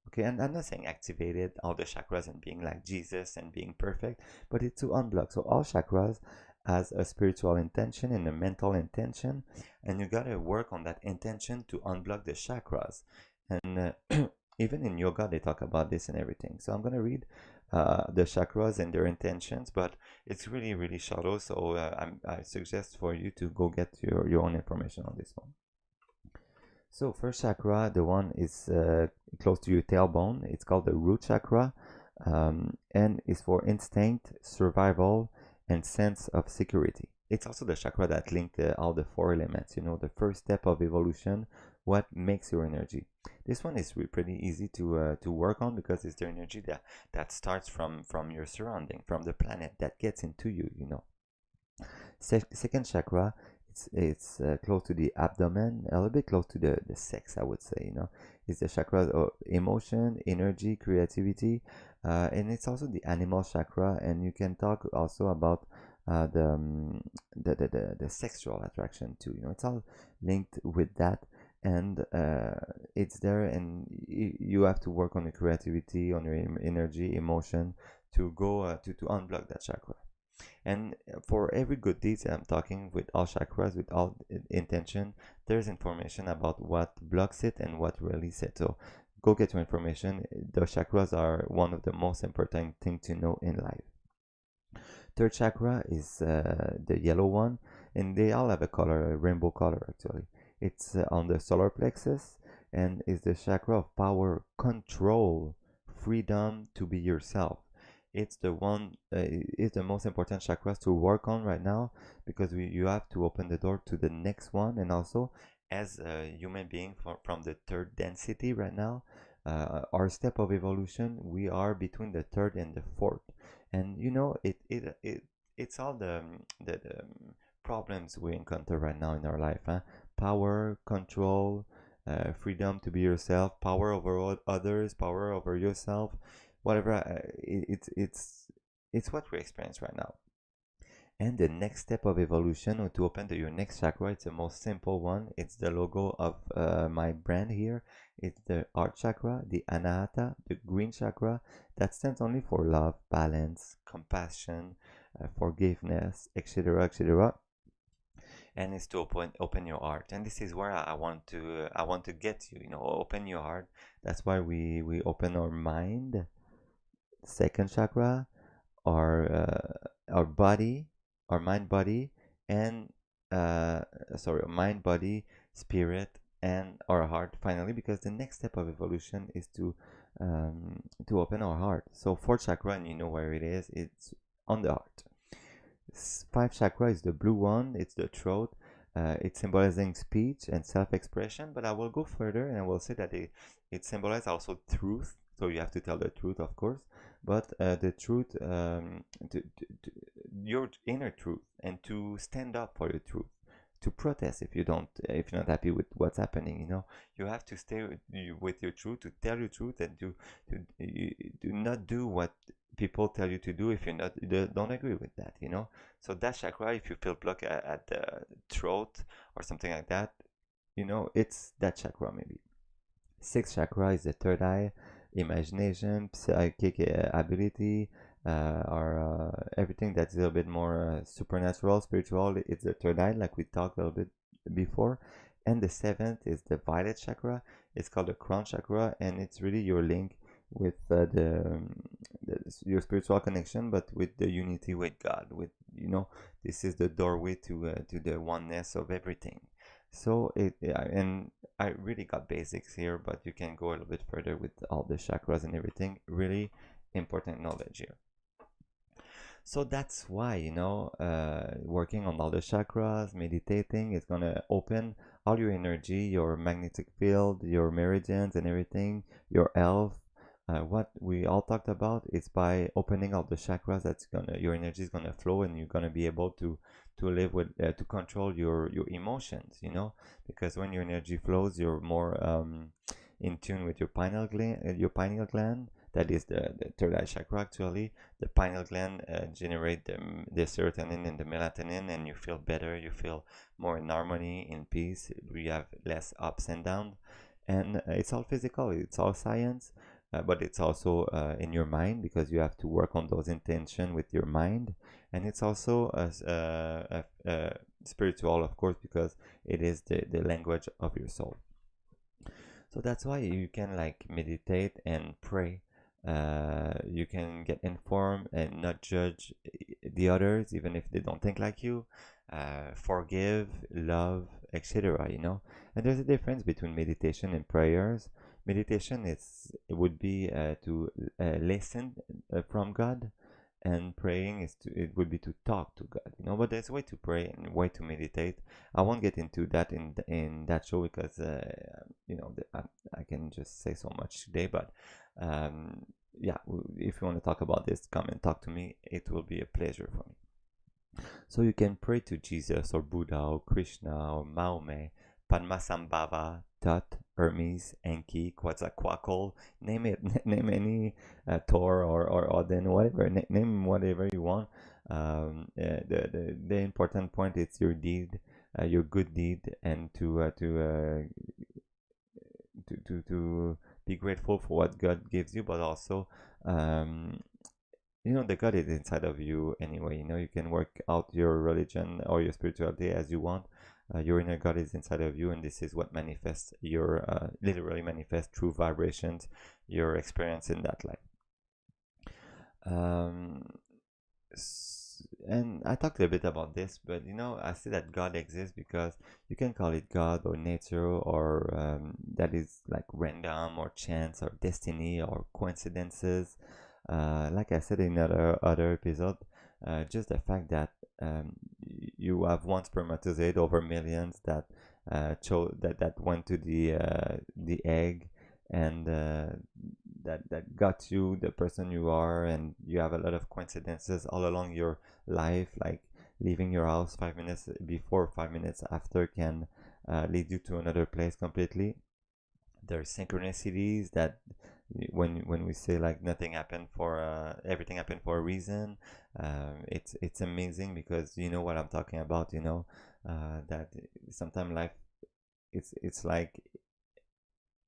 Okay, and I'm not saying activated all the chakras and being like Jesus and being perfect, but it's to unblock. So all chakras has a spiritual intention and a mental intention, and you gotta work on that intention to unblock the chakras. And even in yoga, they talk about this and everything. So I'm gonna read the chakras and their intentions, but it's really, really shallow. So I suggest for you to go get your own information on this one. So first chakra, the one is close to your tailbone. It's called the root chakra, and is for instinct, survival, and sense of security. It's also the chakra that linked all the four elements. The first step of evolution, what makes your energy. This one is pretty easy to work on, because it's the energy that starts from your surrounding, from the planet, that gets into you. Second chakra, it's close to the abdomen, a little bit close to the sex, I would say. It's the chakra of emotion, energy, creativity, and it's also the animal chakra. And you can talk also about the sexual attraction too. It's all linked with that, and it's there, and you have to work on the creativity, on your energy, emotion, to go to unblock that chakra. And for every good deed, I'm talking with all chakras, with all intention, there's information about what blocks it and what releases it. So go get your information. The chakras are one of the most important thing to know in life. Third chakra is the yellow one, and they all have a color, a rainbow color actually. It's on the solar plexus, and is the chakra of power, control, freedom to be yourself. It's the one, it's the most important chakras to work on right now, because you have to open the door to the next one. And also, as a human being from the third density right now, our step of evolution, we are between the third and the fourth. And it's all the problems we encounter right now in our life, huh? Power, control, freedom to be yourself, power over others, power over yourself, whatever. It's what we experience right now. And the next step of evolution, or to open to your next chakra, it's the most simple one. It's the logo of my brand here. It's the heart chakra, the anahata, the green chakra, that stands only for love, balance, compassion, forgiveness, etc., etc. And it's to open your heart. And this is where I want to get you. Open your heart. That's why we open our mind, second chakra, our body, our mind, body, and mind, body, spirit, and our heart finally, because the next step of evolution is to open our heart. So fourth chakra, and you know where it is. It's on the heart. Five chakra is the blue one. It's the throat. It's symbolizing speech and self-expression. But I will go further, and I will say that it symbolizes also truth. So you have to tell the truth, of course, but the truth, your inner truth, and to stand up for your truth, to protest if you're not happy with what's happening. You have to stay with your truth, to tell your truth, and you do not do what people tell you to do if you don't agree with that. So that chakra, if you feel blocked at the throat or something like that, it's that chakra maybe. Sixth chakra is the third eye, imagination, psychic ability, or everything that's a little bit more supernatural, spiritual. It's the third eye, like we talked a little bit before. And the seventh is the violet chakra. It's called the crown chakra, and it's really your link with your spiritual connection, but with the unity with God. With this is the doorway to the oneness of everything. So and I really got basics here, but you can go a little bit further with all the chakras and everything. Really important knowledge here. So that's why, working on all the chakras, meditating is going to open all your energy, your magnetic field, your meridians and everything, your health. What we all talked about is by opening all the chakras, your energy is gonna flow, and you're gonna be able to live with to control your emotions. Because when your energy flows, you're more in tune with your pineal gland. That is the third eye chakra actually. The pineal gland generate the serotonin and the melatonin, and you feel better. You feel more in harmony, in peace. We have less ups and downs, and it's all physical. It's all science. But it's also in your mind, because you have to work on those intentions with your mind, and it's also spiritual, of course, because it is the language of your soul. So that's why you can like meditate and pray. You can get informed and not judge the others, even if they don't think like you. Forgive, love, etc. And there's a difference between meditation and prayers. Meditation it would be to listen from God, and praying it would be to talk to God. But there's a way to pray and a way to meditate. I won't get into that in that show, because I can just say so much today. But yeah, if you want to talk about this, come and talk to me. It will be a pleasure for me. So you can pray to Jesus or Buddha or Krishna or Mahomet, Padmasambhava, Tut, Hermes, Enki, Quetzalcoatl, name it, name any Thor or Odin, whatever, name whatever you want. The important point is your deed, your good deed, and to be grateful for what God gives you, but also the God is inside of you anyway. You can work out your religion or your spirituality as you want. Your inner God is inside of you, and this is what manifests your literally manifests through vibrations your experience in that life. And I talked a bit about this, but I say that God exists because you can call it God or nature, or that is like random or chance or destiny or coincidences. Like I said in other episode, just the fact that you have one spermatozoid over millions that that went to the egg, and that got you the person you are, and you have a lot of coincidences all along your life, like leaving your house 5 minutes before, 5 minutes after can lead you to another place completely. There are synchronicities that when we say like nothing happened for everything happened for a reason. It's amazing, because you know what I'm talking about. That sometimes life, it's like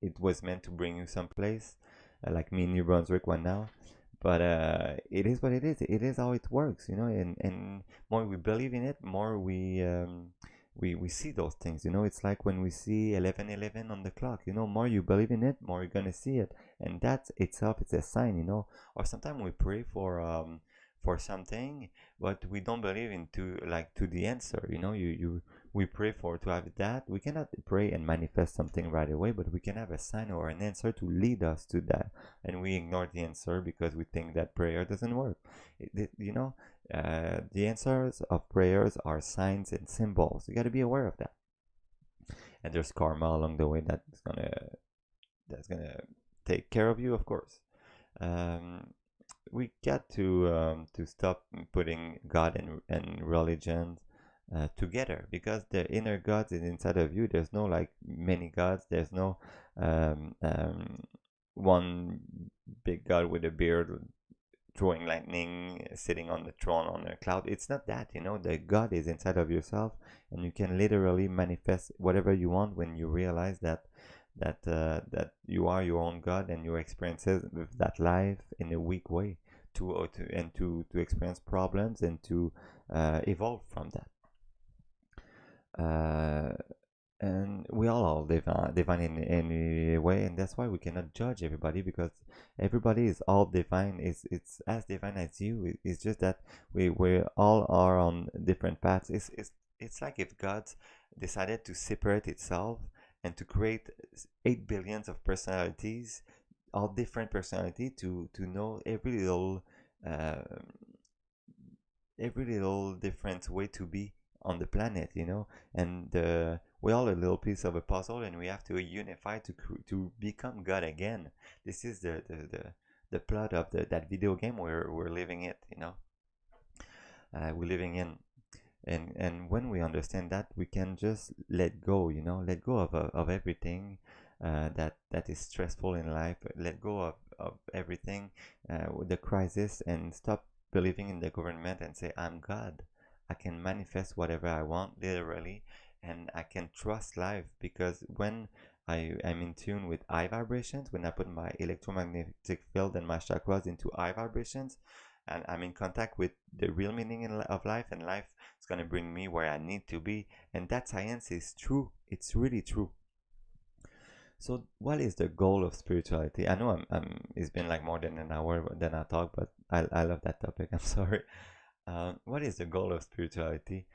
it was meant to bring you someplace, like me in New Brunswick one now. But it is what it is. It is how it works, and more we believe in it, more we see those things. It's like when we see 11:11 on the clock. More you believe in it, more you're gonna see it, and that itself it's a sign. Or sometimes we pray for something, but we don't believe into like to the answer. You we pray for to have that. We cannot pray and manifest something right away, but we can have a sign or an answer to lead us to that, and we ignore the answer because we think that prayer doesn't work. The answers of prayers are signs and symbols. You got to be aware of that, and there's karma along the way that's gonna take care of you, of course. We got to stop putting God and religion together, because the inner God is inside of you. There's no like many gods. There's no one big God with a beard throwing lightning sitting on the throne on a cloud. It's not that. The God is inside of yourself, and you can literally manifest whatever you want when you realize that you are your own God, and your experiences with that life in a weak way to experience problems and to evolve from that. and we all are divine in any way, and that's why we cannot judge everybody, because everybody is all divine. It's as divine as you. It's just that we all are on different paths. It's like if God decided to separate itself and to create 8 billions of personalities, all different personality, to know uh, every little different way to be on the planet, and we're all a little piece of a puzzle, and we have to unify to become God again. This is the plot of that video game we're living it, we're living in. And when we understand that, we can just let go, let go of everything that is stressful in life, let go of everything with the crisis, and stop believing in the government and say, I'm God. I can manifest whatever I want, literally, and I can trust life, because when I am in tune with high vibrations, when I put my electromagnetic field and my chakras into high vibrations, and I'm in contact with the real meaning of life, and life is going to bring me where I need to be. And that science is true. It's really true. So, what is the goal of spirituality? I know it's been like more than an hour than I talk, but I love that topic. I'm sorry. What is the goal of spirituality?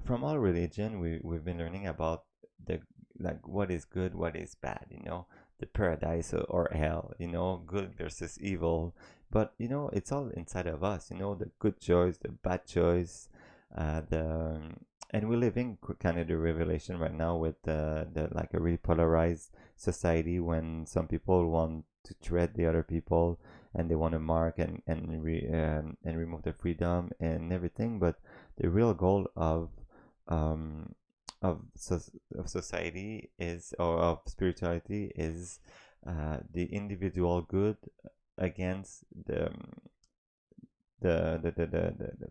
From all religion, we've been learning about the like what is good, what is bad, the paradise or hell, good versus evil. But it's all inside of us, the good choice, the bad choice, the and we're living kind of the revelation right now with the like a really polarized society, when some people want to tread the other people, and they want to mark and remove the freedom and everything. But the real goal um, of of society is, or of spirituality, is the individual good against the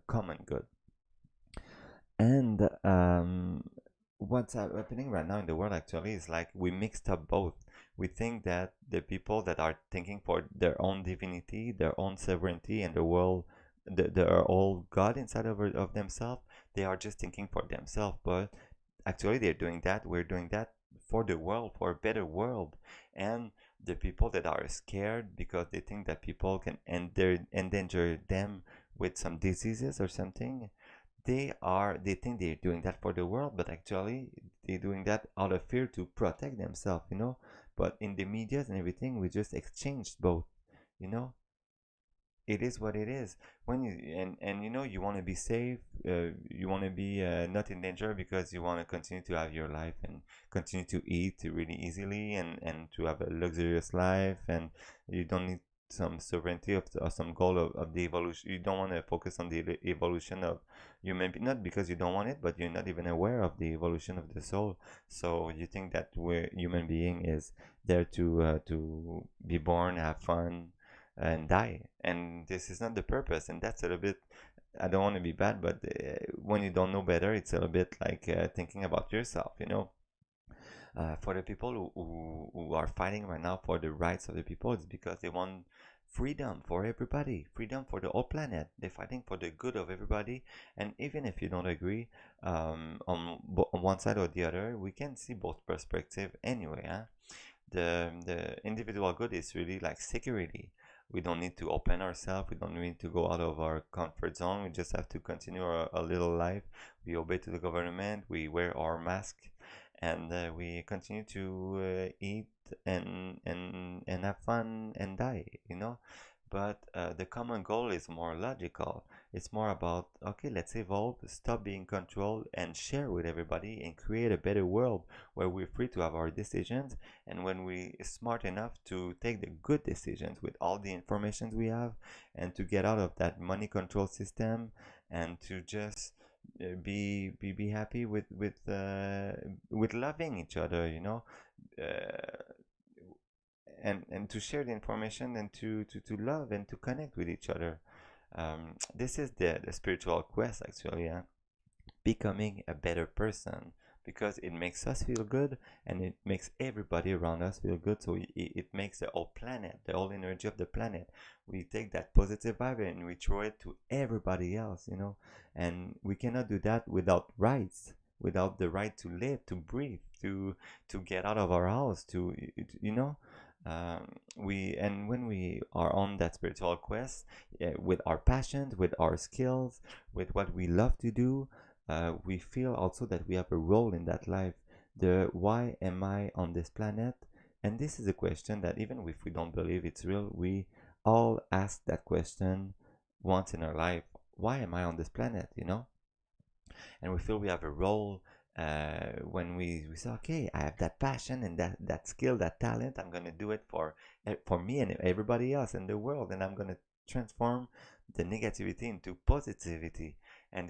common good. And what's happening right now in the world actually is like we mixed up both. We think that the people that are thinking for their own divinity, their own sovereignty, and the world, they are all God inside of themselves. They are just thinking for themselves, but actually they're doing that. We're doing that for the world, for a better world. And the people that are scared because they think that people can endanger them with some diseases or something, they think they're doing that for the world, but actually they're doing that out of fear to protect themselves. But in the medias and everything, we just exchanged both, you know it is what it is. When you and you want to be safe, you want to be not in danger, because you want to continue to have your life and continue to eat really easily, and to have a luxurious life, and you don't need some sovereignty or some goal of the evolution. You don't want to focus on the evolution of human, not because you don't want it, but you're not even aware of the evolution of the soul. So you think that we're human being is there to be born, have fun, and die, and this is not the purpose. And that's a little bit, I don't want to be bad, but when you don't know better, it's a little bit like thinking about yourself. For the people who are fighting right now for the rights of the people, it's because they want freedom for everybody, freedom for the whole planet. They're fighting for the good of everybody. And even if you don't agree on one side or the other, we can see both perspectives anyway. The individual good is really like security. We don't need to open ourselves. We don't need to go out of our comfort zone. We just have to continue our little life. We obey to the government. We wear our mask, and we continue to eat and have fun and die. But the common goal is more logical. It's more about, okay, let's evolve, stop being controlled, and share with everybody, and create a better world where we're free to have our decisions. And when we are smart enough to take the good decisions with all the information we have, and to get out of that money control system, and to just be happy with loving each other, uh, and to share the information, and to love and to connect with each other. This is the spiritual quest, actually. Becoming a better person, because it makes us feel good, and it makes everybody around us feel good. So it makes the whole planet, the whole energy of the planet. We take that positive vibe and we throw it to everybody else. And we cannot do that without rights. without the right to live, to breathe, to get out of our house, to you know. We and when we are on that spiritual quest, with our passions, with our skills, with what we love to do, we feel also that we have a role in that life. The why am I on this planet? And this is a question that even if we don't believe it's real, we all ask that question once in our life. Why am I on this planet? You know, and we feel we have a role. When we say, okay, I have that passion and that skill, that talent, I'm gonna do it for me and everybody else in the world, and I'm gonna transform the negativity into positivity. And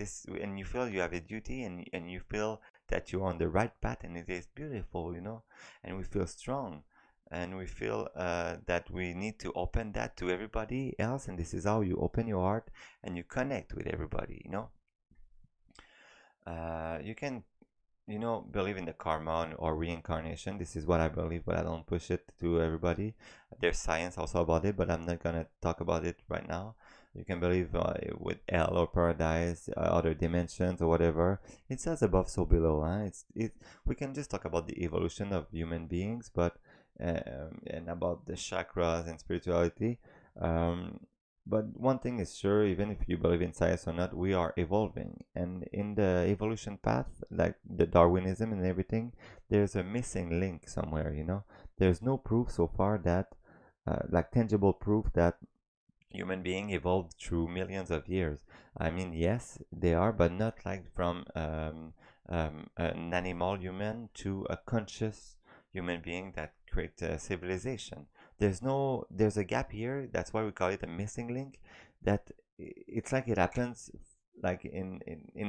you feel you have a duty, and you feel that you're on the right path, and it is beautiful, you know. And we feel strong, and we feel that we need to open that to everybody else, and this is how you open your heart and you connect with everybody, you know. You can, you know, believe in the karma or reincarnation. This is what I believe, but I don't push it to everybody. There's science also about it, but I'm not gonna talk about it right now. You can believe with hell or paradise, other dimensions or whatever. It says above, so below. Huh? It. We can just talk about the evolution of human beings, but and about the chakras and spirituality. Um, but one thing is sure, even if you believe in science or not, we are evolving. And in the evolution path, like the Darwinism and everything, there's a missing link somewhere, you know? There's no proof so far that, like tangible proof that human being evolved through millions of years. I mean, yes, they are, but not like from an animal human to a conscious human being that create a civilization. There's a gap here. That's why we call it a missing link. That it's like it happens like in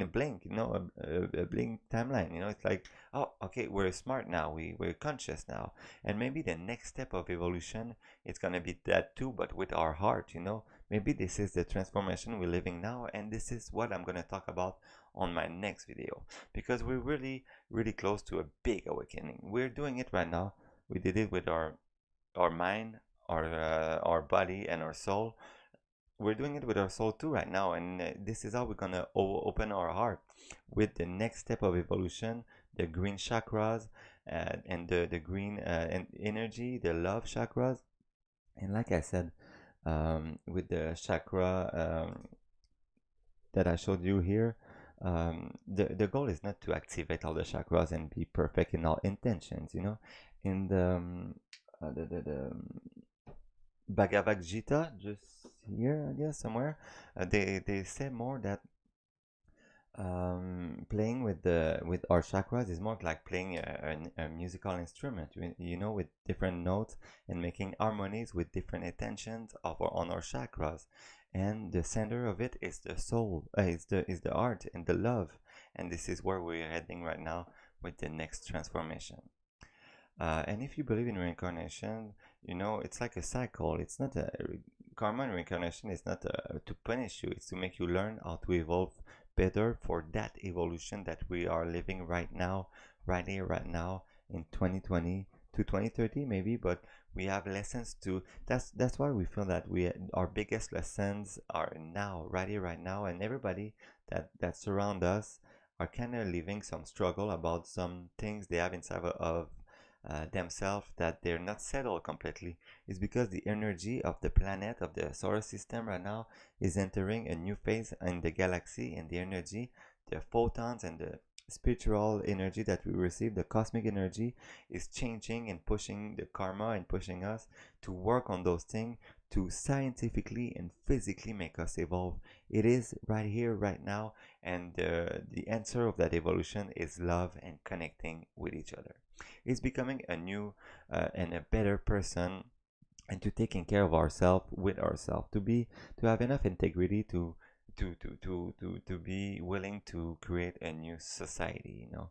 a blink, you know, a blink timeline. You know, it's like, oh, okay, we're smart now. We're conscious now, and maybe the next step of evolution, it's gonna be that too, but with our heart, you know. Maybe this is the transformation we're living now, and this is what I'm gonna talk about on my next video, because we're really, really close to a big awakening. We're doing it right now. We did it with our mind, our body, and our soul. We're doing it with our soul too right now, and this is how we're gonna open our heart with the next step of evolution, the green chakras, and the green and energy, the love chakras. And like I said, with the chakra that I showed you here, the goal is not to activate all the chakras and be perfect in all intentions, you know. In the Bhagavad Gita, just here, I guess, somewhere, they say more that playing with our chakras is more like playing a musical instrument, you know, with different notes and making harmonies with different intentions on our chakras. And the center of it is the soul, is the art and the love. And this is where we're heading right now with the next transformation. And if you believe in reincarnation, you know, it's like a cycle. It's not a karma and reincarnation is not to punish you, it's to make you learn how to evolve better for that evolution that we are living right now, right here, right now in 2020 to 2030 maybe. But we have lessons to, that's why we feel that our biggest lessons are now, right here, right now. And everybody that surround us are kind of living some struggle about some things they have inside of themselves, that they're not settled completely. Is because the energy of the planet, of the solar system right now, is entering a new phase in the galaxy, and the energy, the photons and the spiritual energy that we receive, the cosmic energy, is changing and pushing the karma and pushing us to work on those things to scientifically and physically make us evolve. It is right here, right now, and the answer of that evolution is love and connecting with each other. It's becoming a new and a better person, and to taking care of ourselves with ourselves, to have enough integrity to be willing to create a new society, you know.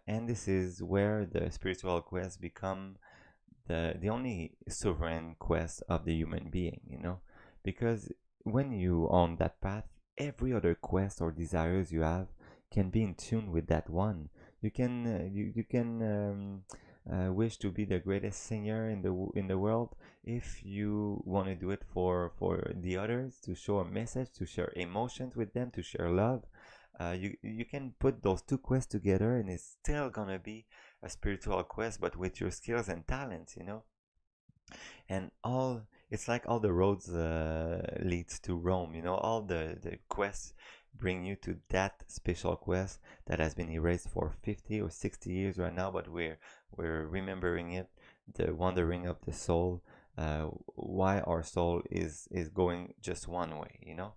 And this is where the spiritual quest become the only sovereign quest of the human being, you know. Because when you on that path, every other quest or desires you have can be in tune with that one. You can you can wish to be the greatest singer in the world. If you want to do it for the others, to show a message, to share emotions with them, to share love, You can put those two quests together, and it's still gonna be a spiritual quest, but with your skills and talents, you know. And all it's like all the roads leads to Rome, you know. All the quests bring you to that special quest that has been erased for 50 or 60 years right now, but we're remembering it, the wandering of the soul, why our soul is going just one way, you know.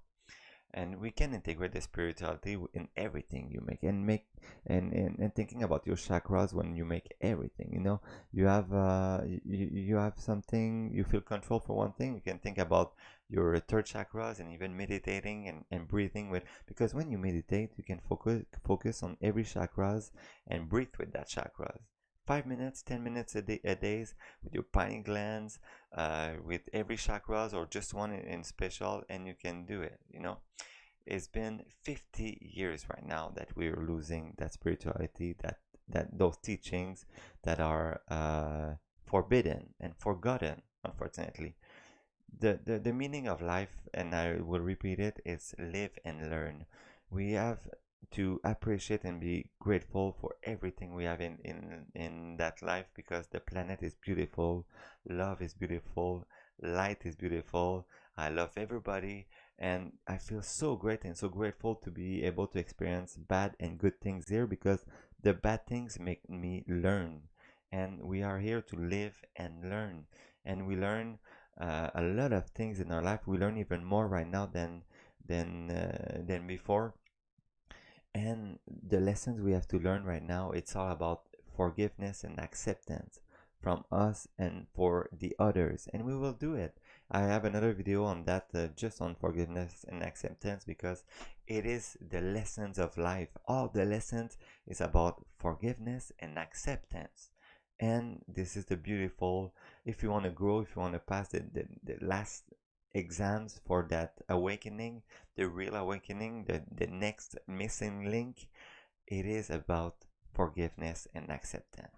And we can integrate the spirituality in everything you make, and thinking about your chakras when you make everything, you know. You have something, you feel control for one thing, you can think about your third chakras, and even meditating and breathing with, because when you meditate you can focus on every chakras and breathe with that chakras. 5 minutes, 10 minutes a days with your pineal glands, with every chakras, or just one in special, and you can do it, you know. It's been 50 years right now that we're losing that spirituality, that those teachings that are forbidden and forgotten, unfortunately. The meaning of life, and I will repeat it, is live and learn. We have to appreciate and be grateful for everything we have in that life, because the planet is beautiful, love is beautiful, light is beautiful. I love everybody, and I feel so great and so grateful to be able to experience bad and good things here, because the bad things make me learn, and we are here to live and learn. And we learn a lot of things in our life. We learn even more right now than before. And the lessons we have to learn right now, it's all about forgiveness and acceptance from us and for the others, and we will do it. I have another video on that, just on forgiveness and acceptance, because it is the lessons of life. All the lessons is about forgiveness and acceptance. And this is the beautiful, if you want to grow, if you want to pass the last exams for that awakening, the real awakening, the next missing link, it is about forgiveness and acceptance.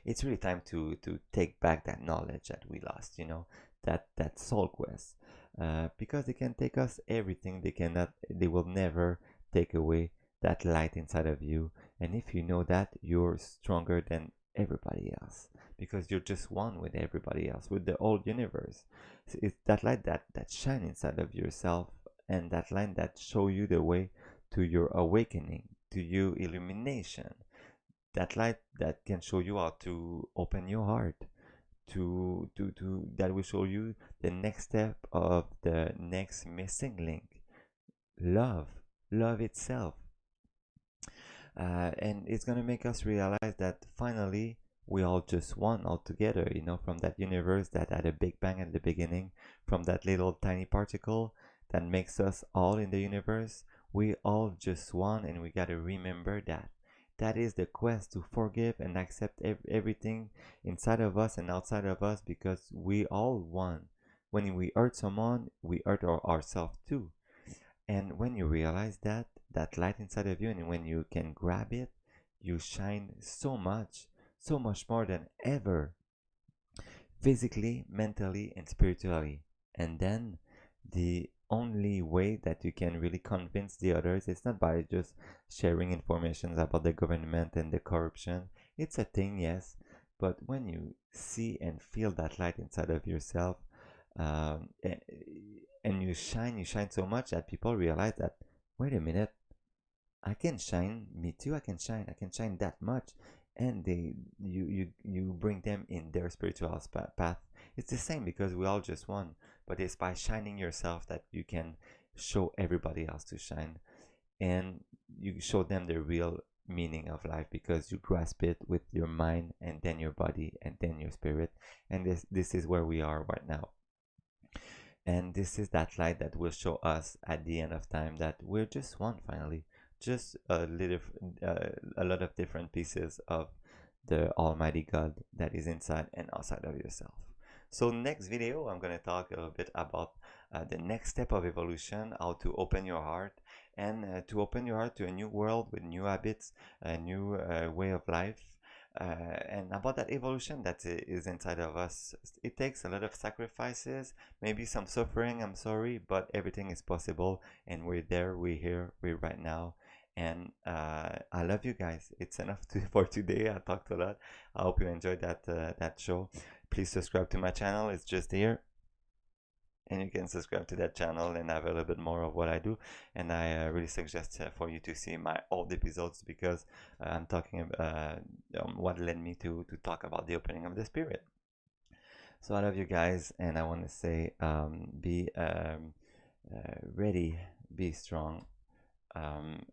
It's really time to take back that knowledge that we lost, you know, that soul quest, because they can take us everything, they will never take away that light inside of you. And if you know that, you're stronger than everybody else, because you're just one with everybody else, with the whole universe. So it's that light that shine inside of yourself, and that light that show you the way to your awakening, to your illumination, that light that can show you how to open your heart, to that will show you the next step of the next missing link, love, love itself. And it's gonna make us realize that finally we all just one all together, you know, from that universe that had a big bang at the beginning, from that little tiny particle that makes us all in the universe. We all just one, and we gotta remember that. That is the quest, to forgive and accept everything inside of us and outside of us, because we all one. When we hurt someone, we hurt ourselves too. And when you realize that light inside of you, and when you can grab it, you shine so much more than ever, physically, mentally, and spiritually. And then the only way that you can really convince the others, it's not by just sharing information about the government and the corruption. It's a thing, yes, but when you see and feel that light inside of yourself, um, a- and you shine so much that people realize that, wait a minute, I can shine, me too, I can shine that much. And you bring them in their spiritual path. It's the same, because we all just one, but it's by shining yourself that you can show everybody else to shine, and you show them the real meaning of life, because you grasp it with your mind, and then your body, and then your spirit. And this is where we are right now. And this is that light that will show us at the end of time that we're just one finally, just a lot of different pieces of the Almighty God that is inside and outside of yourself. So next video, I'm going to talk a little bit about the next step of evolution, how to open your heart, and to open your heart to a new world with new habits, a new way of life, And about that evolution that is inside of us, it takes a lot of sacrifices, maybe some suffering, I'm sorry, but everything is possible, and we're there, we're here, we're right now. And I love you guys. It's enough for today. I talked a lot. I hope you enjoyed that show. Please subscribe to my channel. It's just here, and you can subscribe to that channel and have a little bit more of what I do. And I really suggest for you to see my old episodes, because I'm talking about what led me to talk about the opening of the spirit. So I love you guys, and I want to say be ready, be strong,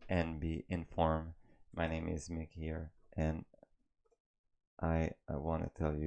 and be informed. My name is Mick here, and I want to tell you